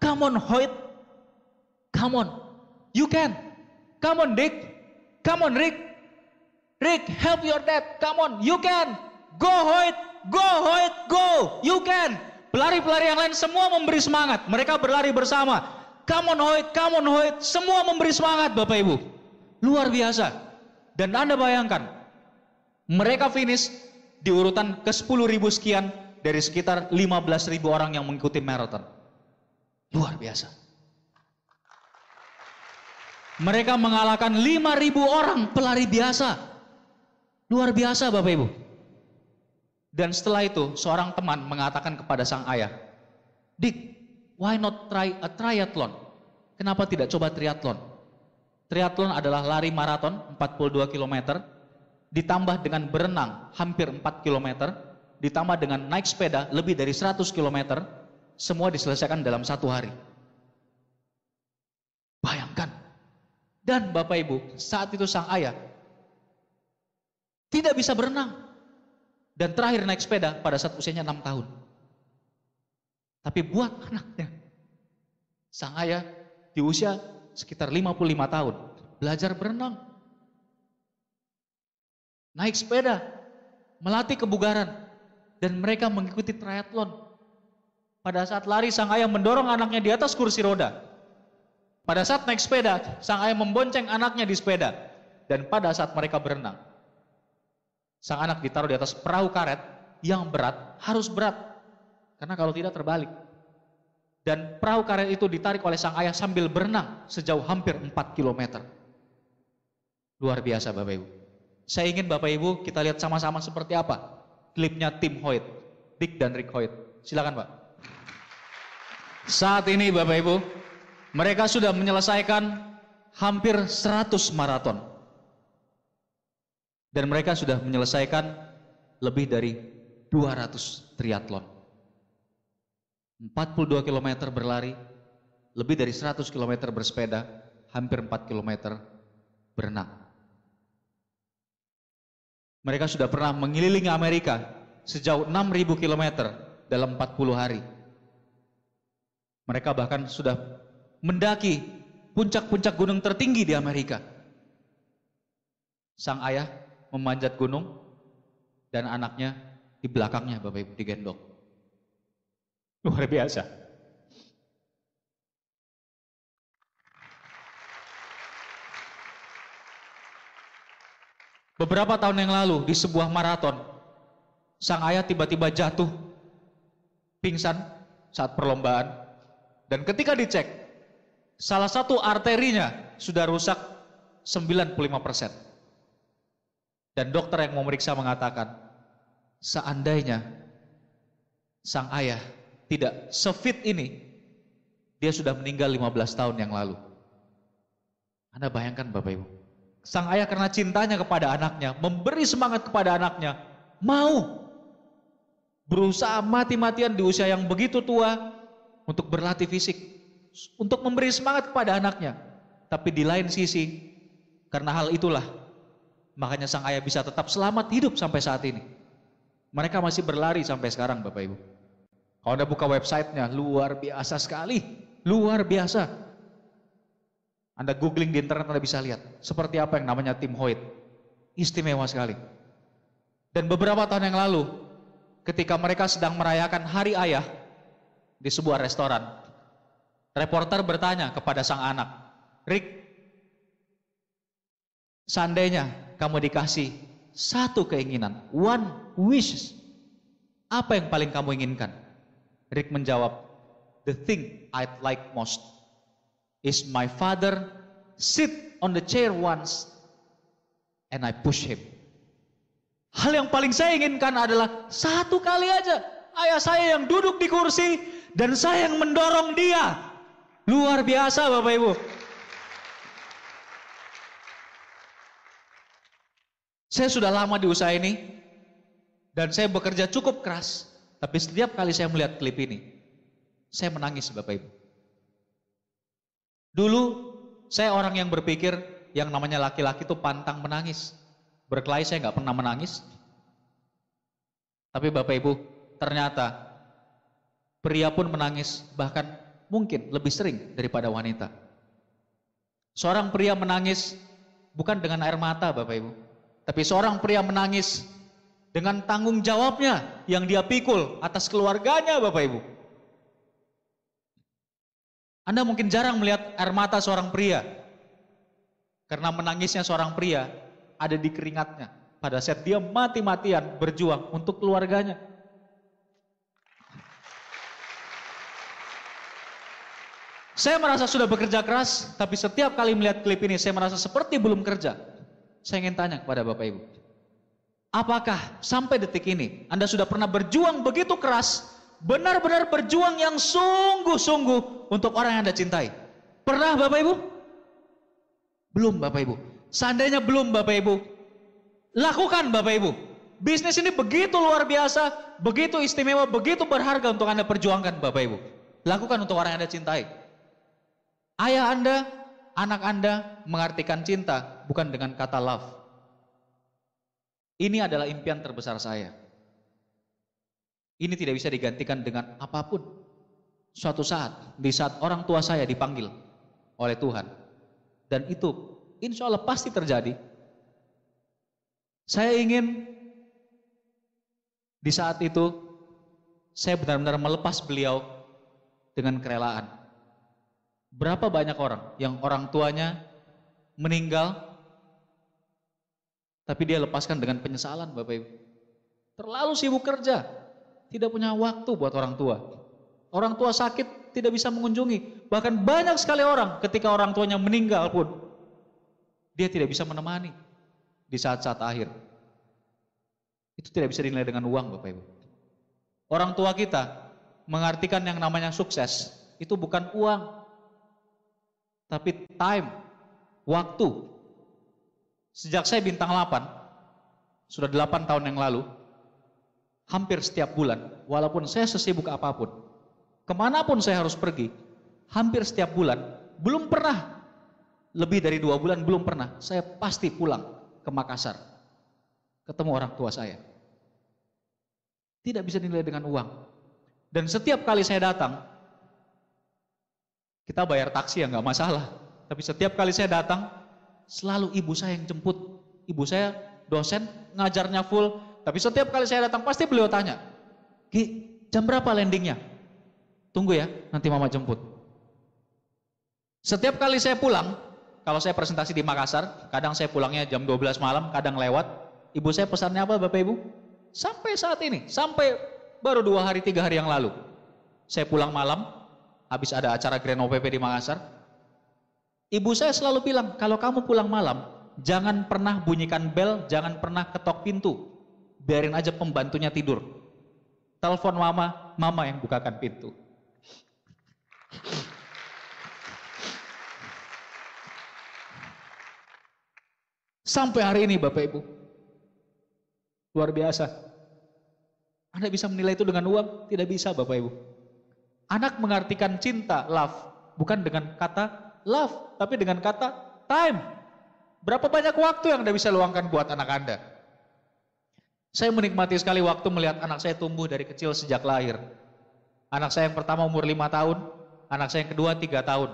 Come on Hoyt, come on, you can. Come on Dick, come on Rick. Rick, help your dad, come on, you can. Go Hoyt, go Hoyt, go, you can. Pelari-pelari yang lain semua memberi semangat. Mereka berlari bersama. Come on Hoyt, come on Hoyt. Semua memberi semangat Bapak Ibu. Luar biasa. Dan Anda bayangkan, mereka finish di urutan ke 10.000 sekian dari sekitar 15.000 orang yang mengikuti maraton. Luar biasa. Mereka mengalahkan 5.000 orang pelari biasa. Luar biasa Bapak Ibu. Dan setelah itu seorang teman mengatakan kepada sang ayah, "Dick, why not try a triathlon? Kenapa tidak coba triathlon?" Triathlon adalah lari maraton 42 km, ditambah dengan berenang hampir 4 km, ditambah dengan naik sepeda lebih dari 100 km, semua diselesaikan dalam 1 hari. Bayangkan. Dan Bapak Ibu, saat itu sang ayah tidak bisa berenang. Dan terakhir naik sepeda pada saat usianya 6 tahun. Tapi buat anaknya, sang ayah di usia sekitar 55 tahun, belajar berenang, naik sepeda, melatih kebugaran, dan mereka mengikuti triathlon. Pada saat lari, sang ayah mendorong anaknya di atas kursi roda. Pada saat naik sepeda, sang ayah membonceng anaknya di sepeda. Dan pada saat mereka berenang, sang anak ditaruh di atas perahu karet yang berat, harus berat. Karena kalau tidak terbalik. Dan perahu karet itu ditarik oleh sang ayah sambil berenang sejauh hampir 4 km. Luar biasa Bapak Ibu. Saya ingin Bapak Ibu kita lihat sama-sama seperti apa klipnya tim Hoyt, Dick dan Rick Hoyt. Silakan Pak. Saat ini Bapak Ibu, mereka sudah menyelesaikan hampir 100 maraton. Dan mereka sudah menyelesaikan lebih dari 200 triathlon. 42 km berlari, lebih dari 100 km bersepeda, hampir 4 km berenang. Mereka sudah pernah mengelilingi Amerika sejauh 6.000 kilometer dalam 40 hari. Mereka bahkan sudah mendaki puncak-puncak gunung tertinggi di Amerika. Sang ayah memanjat gunung dan anaknya di belakangnya, Bapak Ibu, digendong. Luar biasa. Beberapa tahun yang lalu di sebuah maraton, sang ayah tiba-tiba jatuh, pingsan saat perlombaan, dan ketika dicek, salah satu arterinya sudah rusak 95%. Dan dokter yang memeriksa mengatakan, seandainya sang ayah tidak sefit ini, dia sudah meninggal 15 tahun yang lalu. Anda bayangkan Bapak Ibu, sang ayah karena cintanya kepada anaknya, memberi semangat kepada anaknya, mau berusaha mati-matian di usia yang begitu tua untuk berlatih fisik, untuk memberi semangat kepada anaknya. Tapi di lain sisi, karena hal itulah, makanya sang ayah bisa tetap selamat hidup sampai saat ini. Mereka masih berlari sampai sekarang Bapak Ibu. Kalau Anda buka websitenya, luar biasa sekali, luar biasa. Anda googling di internet, Anda bisa lihat seperti apa yang namanya Tim Hoyt. Istimewa sekali. Dan beberapa tahun yang lalu, ketika mereka sedang merayakan Hari Ayah di sebuah restoran, reporter bertanya kepada sang anak, Rick, seandainya kamu dikasih satu keinginan, one wish, apa yang paling kamu inginkan? Rick menjawab, the thing I'd like most is my father sit on the chair once and I push him. Hal yang paling saya inginkan adalah satu kali aja ayah saya yang duduk di kursi dan saya yang mendorong dia. Luar biasa Bapak Ibu. Saya sudah lama di usaha ini dan saya bekerja cukup keras. Tapi setiap kali saya melihat klip ini, saya menangis Bapak Ibu. Dulu saya orang yang berpikir yang namanya laki-laki itu pantang menangis. Berkelahi saya nggak pernah menangis. Tapi Bapak Ibu, ternyata pria pun menangis, bahkan mungkin lebih sering daripada wanita. Seorang pria menangis bukan dengan air mata Bapak Ibu, tapi seorang pria menangis dengan tanggung jawabnya yang dia pikul atas keluarganya Bapak Ibu. Anda mungkin jarang melihat air mata seorang pria, karena menangisnya seorang pria ada di keringatnya pada saat dia mati-matian berjuang untuk keluarganya. Saya merasa sudah bekerja keras, tapi setiap kali melihat klip ini saya merasa seperti belum kerja. Saya ingin tanya kepada Bapak Ibu, apakah sampai detik ini Anda sudah pernah berjuang begitu keras, benar-benar berjuang yang sungguh-sungguh untuk orang yang Anda cintai? Pernah Bapak Ibu? Belum Bapak Ibu. Seandainya belum Bapak Ibu, lakukan Bapak Ibu. Bisnis ini begitu luar biasa, begitu istimewa, begitu berharga untuk Anda perjuangkan Bapak Ibu. Lakukan untuk orang yang Anda cintai. Ayah Anda, anak Anda mengartikan cinta bukan dengan kata love. Ini adalah impian terbesar saya. Ini tidak bisa digantikan dengan apapun. Suatu saat, di saat orang tua saya dipanggil oleh Tuhan, dan itu insya Allah pasti terjadi. Saya ingin di saat itu saya benar-benar melepas beliau dengan kerelaan. Berapa banyak orang yang orang tuanya meninggal, tapi dia lepaskan dengan penyesalan Bapak Ibu. Terlalu sibuk kerja, tidak punya waktu buat orang tua. Orang tua sakit, tidak bisa mengunjungi. Bahkan banyak sekali orang ketika orang tuanya meninggal pun, dia tidak bisa menemani di saat-saat akhir. Itu tidak bisa dinilai dengan uang Bapak Ibu. Orang tua kita mengartikan yang namanya sukses, itu bukan uang, tapi time, waktu. Sejak saya bintang 8, sudah 8 tahun yang lalu, hampir setiap bulan, walaupun saya sesibuk apapun, kemanapun saya harus pergi, hampir setiap bulan, belum pernah, lebih dari 2 bulan belum pernah, saya pasti pulang ke Makassar. ketemu orang tua saya. Tidak bisa dinilai dengan uang. Dan setiap kali saya datang, kita bayar taksi ya nggak masalah. Tapi setiap kali saya datang, selalu ibu saya yang jemput. Ibu saya dosen, ngajarnya full. Tapi setiap kali saya datang, pasti beliau tanya, Ki, jam berapa landingnya? Tunggu ya, nanti mama jemput. Setiap kali saya pulang, kalau saya presentasi di Makassar, kadang saya pulangnya jam 12 malam, kadang lewat. Ibu saya pesannya apa Bapak Ibu? Sampai saat ini, sampai baru 2 hari 3 hari yang lalu. Saya pulang malam, habis ada acara Grand OPP di Makassar. Ibu saya selalu bilang, kalau kamu pulang malam, jangan pernah bunyikan bel, jangan pernah ketok pintu. Biarin aja pembantunya tidur. Telepon mama, mama yang bukakan pintu. Sampai hari ini Bapak Ibu. Luar biasa. Anda bisa menilai itu dengan uang? Tidak bisa Bapak Ibu. Anak mengartikan cinta, love, bukan dengan kata love, tapi dengan kata time. Berapa banyak waktu yang Anda bisa luangkan buat anak Anda? Saya menikmati sekali waktu melihat anak saya tumbuh dari kecil sejak lahir. Anak saya yang pertama umur 5 tahun, anak saya yang kedua 3 tahun.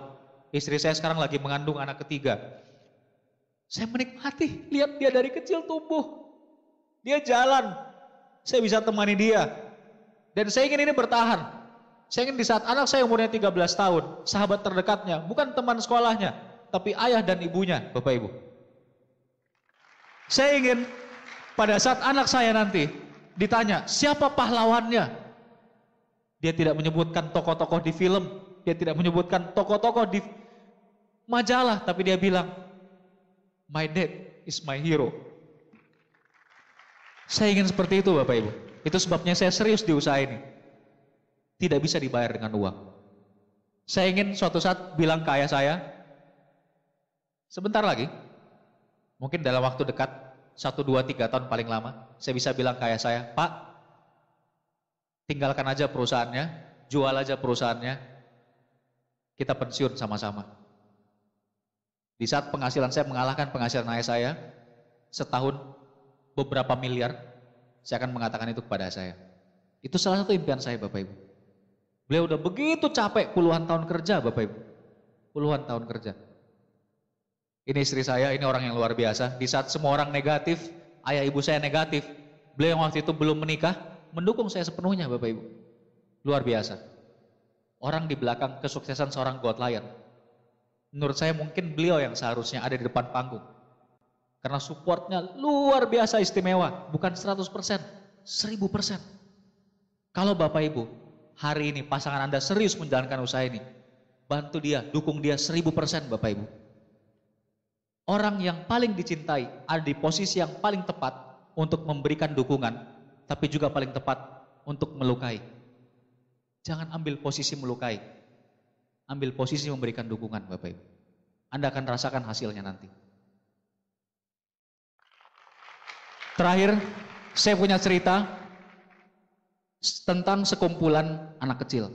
Istri saya sekarang lagi mengandung anak ketiga. Saya menikmati, lihat dia dari kecil tumbuh. Dia jalan, saya bisa temani dia. Dan saya ingin ini bertahan. Saya ingin di saat anak saya umurnya 13 tahun, sahabat terdekatnya, bukan teman sekolahnya, tapi ayah dan ibunya, Bapak Ibu. Saya ingin pada saat anak saya nanti ditanya, siapa pahlawannya? Dia tidak menyebutkan tokoh-tokoh di film, dia tidak menyebutkan tokoh-tokoh di majalah, tapi dia bilang, my dad is my hero. Saya ingin seperti itu Bapak Ibu. Itu sebabnya saya serius di usaha ini. Tidak bisa dibayar dengan uang. Saya ingin suatu saat bilang ke ayah saya, sebentar lagi, mungkin dalam waktu dekat, 1, 2, 3 tahun paling lama, saya bisa bilang ke ayah saya, Pak, tinggalkan aja perusahaannya, jual aja perusahaannya, kita pensiun sama-sama. Di saat penghasilan saya mengalahkan penghasilan ayah saya, setahun beberapa miliar, saya akan mengatakan itu kepada saya. Itu salah satu impian saya Bapak Ibu. Beliau udah begitu capek puluhan tahun kerja Bapak Ibu. Puluhan tahun kerja. Ini istri saya, ini orang yang luar biasa. Di saat semua orang negatif, ayah ibu saya negatif, beliau yang waktu itu belum menikah, mendukung saya sepenuhnya Bapak Ibu. Luar biasa. Orang di belakang kesuksesan seorang God Lion. Menurut saya mungkin beliau yang seharusnya ada di depan panggung. Karena supportnya luar biasa istimewa. Bukan 100%, 1000%. Kalau Bapak Ibu, hari ini pasangan Anda serius menjalankan usaha ini, bantu dia, dukung dia 1000% Bapak Ibu. Orang yang paling dicintai ada di posisi yang paling tepat untuk memberikan dukungan, tapi juga paling tepat untuk melukai. Jangan ambil posisi melukai, ambil posisi memberikan dukungan Bapak Ibu. Anda akan rasakan hasilnya nanti. Terakhir, saya punya cerita tentang sekumpulan anak kecil.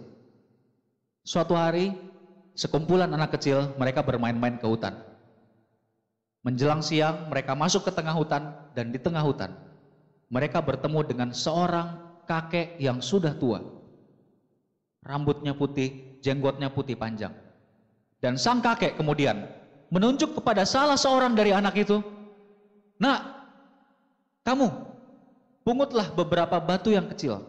Suatu hari, sekumpulan anak kecil mereka bermain-main ke hutan. Menjelang siang, mereka masuk ke tengah hutan, dan di tengah hutan, mereka bertemu dengan seorang kakek yang sudah tua. Rambutnya putih, jenggotnya putih panjang. Dan sang kakek kemudian menunjuk kepada salah seorang dari anak itu, "Nak, kamu pungutlah beberapa batu yang kecil,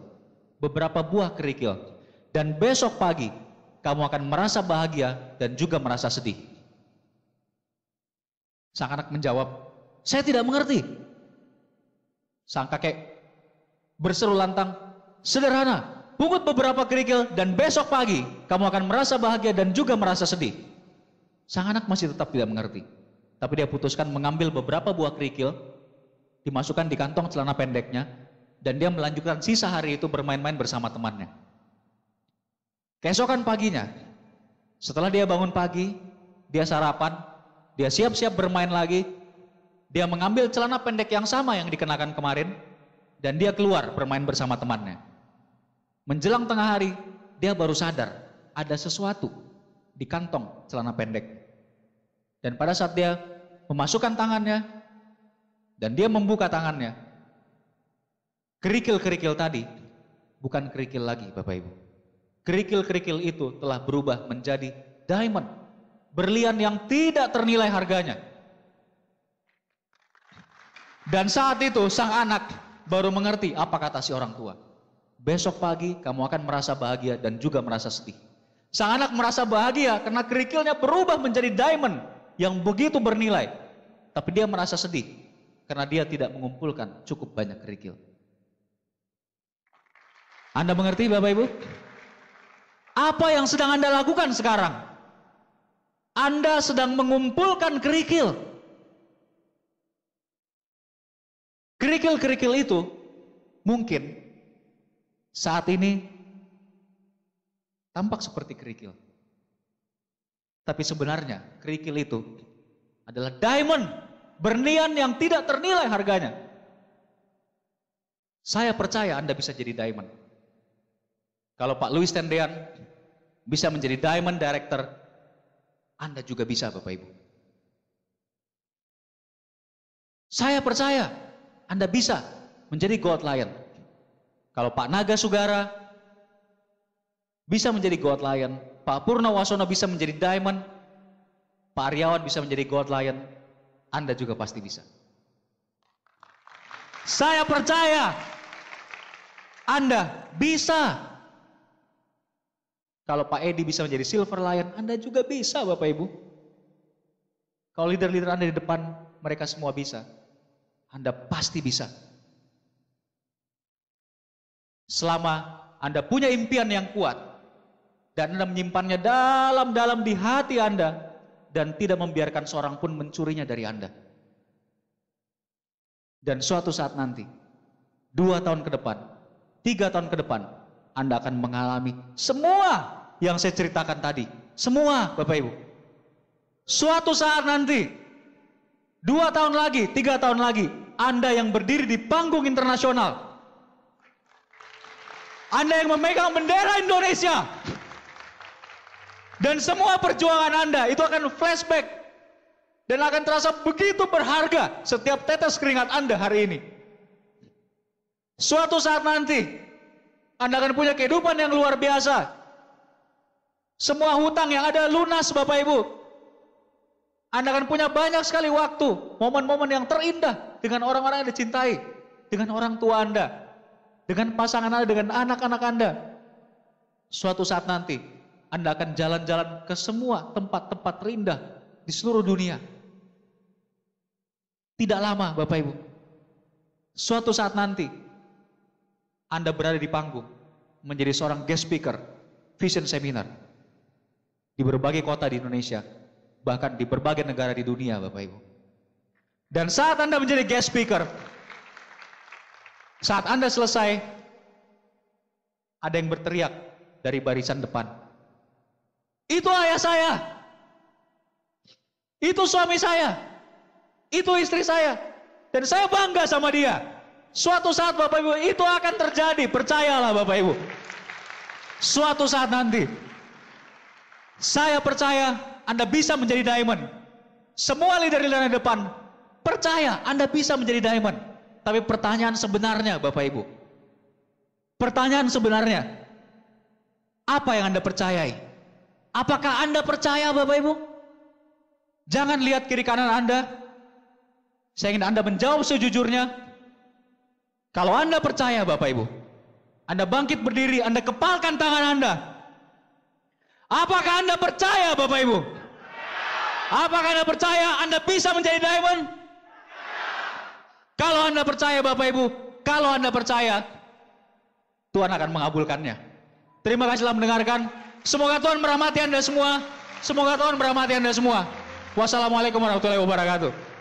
beberapa buah kerikil, dan besok pagi kamu akan merasa bahagia dan juga merasa sedih." Sang anak menjawab, "Saya tidak mengerti." Sang kakek berseru lantang, "Sederhana, pungut beberapa kerikil dan besok pagi kamu akan merasa bahagia dan juga merasa sedih." Sang anak masih tetap tidak mengerti, tapi dia putuskan mengambil beberapa buah kerikil, dimasukkan di kantong celana pendeknya, dan dia melanjutkan sisa hari itu bermain-main bersama temannya. Keesokan paginya, setelah dia bangun pagi, dia sarapan, dia siap-siap bermain lagi, dia mengambil celana pendek yang sama yang dikenakan kemarin, dan dia keluar bermain bersama temannya. Menjelang tengah hari, dia baru sadar ada sesuatu di kantong celana pendek. Dan pada saat dia memasukkan tangannya, dan dia membuka tangannya, Kerikil-kerikil tadi bukan kerikil lagi Bapak Ibu. Kerikil-kerikil itu telah berubah menjadi diamond, berlian yang tidak ternilai harganya. Dan saat itu sang anak baru mengerti apa kata si orang tua. Besok pagi kamu akan merasa bahagia dan juga merasa sedih. Sang anak merasa bahagia karena kerikilnya berubah menjadi diamond yang begitu bernilai. Tapi dia merasa sedih karena dia tidak mengumpulkan cukup banyak kerikil. Anda mengerti Bapak Ibu? Apa yang sedang Anda lakukan sekarang? Anda sedang mengumpulkan kerikil. Kerikil-kerikil itu mungkin saat ini tampak seperti kerikil. Tapi sebenarnya kerikil itu adalah diamond, berlian yang tidak ternilai harganya. Saya percaya Anda bisa jadi diamond. Kalau Pak Louis Tendean bisa menjadi diamond director, Anda juga bisa Bapak Ibu. Saya percaya Anda bisa menjadi gold lion. Kalau Pak Naga Sugara bisa menjadi gold lion, Pak Purnawasono bisa menjadi diamond, Pak Aryawan bisa menjadi gold lion, Anda juga pasti bisa. Saya percaya Anda bisa. Kalau Pak Edi bisa menjadi silver lion, Anda juga bisa Bapak Ibu. Kalau leader-leader Anda di depan, mereka semua bisa. Anda pasti bisa. Selama Anda punya impian yang kuat, dan Anda menyimpannya dalam-dalam di hati Anda, dan tidak membiarkan seorang pun mencurinya dari Anda. Dan suatu saat nanti, 2 tahun ke depan, 3 tahun ke depan, Anda akan mengalami semua yang saya ceritakan tadi. Semua Bapak Ibu. Suatu saat nanti, 2 tahun lagi, 3 tahun lagi, Anda yang berdiri di panggung internasional. Anda yang memegang bendera Indonesia. Dan semua perjuangan Anda itu akan flashback. Dan akan terasa begitu berharga setiap tetes keringat Anda hari ini. Suatu saat nanti, Anda akan punya kehidupan yang luar biasa. Semua hutang yang ada lunas Bapak Ibu. Anda akan punya banyak sekali waktu, momen-momen yang terindah dengan orang-orang yang dicintai, dengan orang tua Anda, dengan pasangan Anda, dengan anak-anak Anda. Suatu saat nanti, Anda akan jalan-jalan ke semua tempat-tempat terindah di seluruh dunia. Tidak lama Bapak Ibu. Suatu saat nanti, Anda berada di panggung, menjadi seorang guest speaker, vision seminar, di berbagai kota di Indonesia, bahkan di berbagai negara di dunia Bapak Ibu. Dan saat Anda menjadi guest speaker, saat Anda selesai, ada yang berteriak dari barisan depan, "Itu ayah saya, itu suami saya, itu istri saya, dan saya bangga sama dia." Suatu saat Bapak Ibu itu akan terjadi, percayalah Bapak Ibu. Suatu saat nanti, saya percaya Anda bisa menjadi diamond. Semua leader-leader di depan percaya Anda bisa menjadi diamond. Tapi pertanyaan sebenarnya Bapak Ibu, pertanyaan sebenarnya, apa yang Anda percayai? Apakah Anda percaya Bapak Ibu? Jangan lihat kiri kanan Anda. Saya ingin Anda menjawab sejujurnya. Kalau Anda percaya Bapak Ibu, Anda bangkit berdiri, Anda kepalkan tangan Anda. Apakah Anda percaya Bapak Ibu? Apakah Anda percaya Anda bisa menjadi diamond? Kalau Anda percaya Bapak Ibu, kalau Anda percaya, Tuhan akan mengabulkannya. Terima kasih telah mendengarkan. Semoga Tuhan merahmati Anda semua. Semoga Tuhan merahmati Anda semua. Wassalamualaikum warahmatullahi wabarakatuh.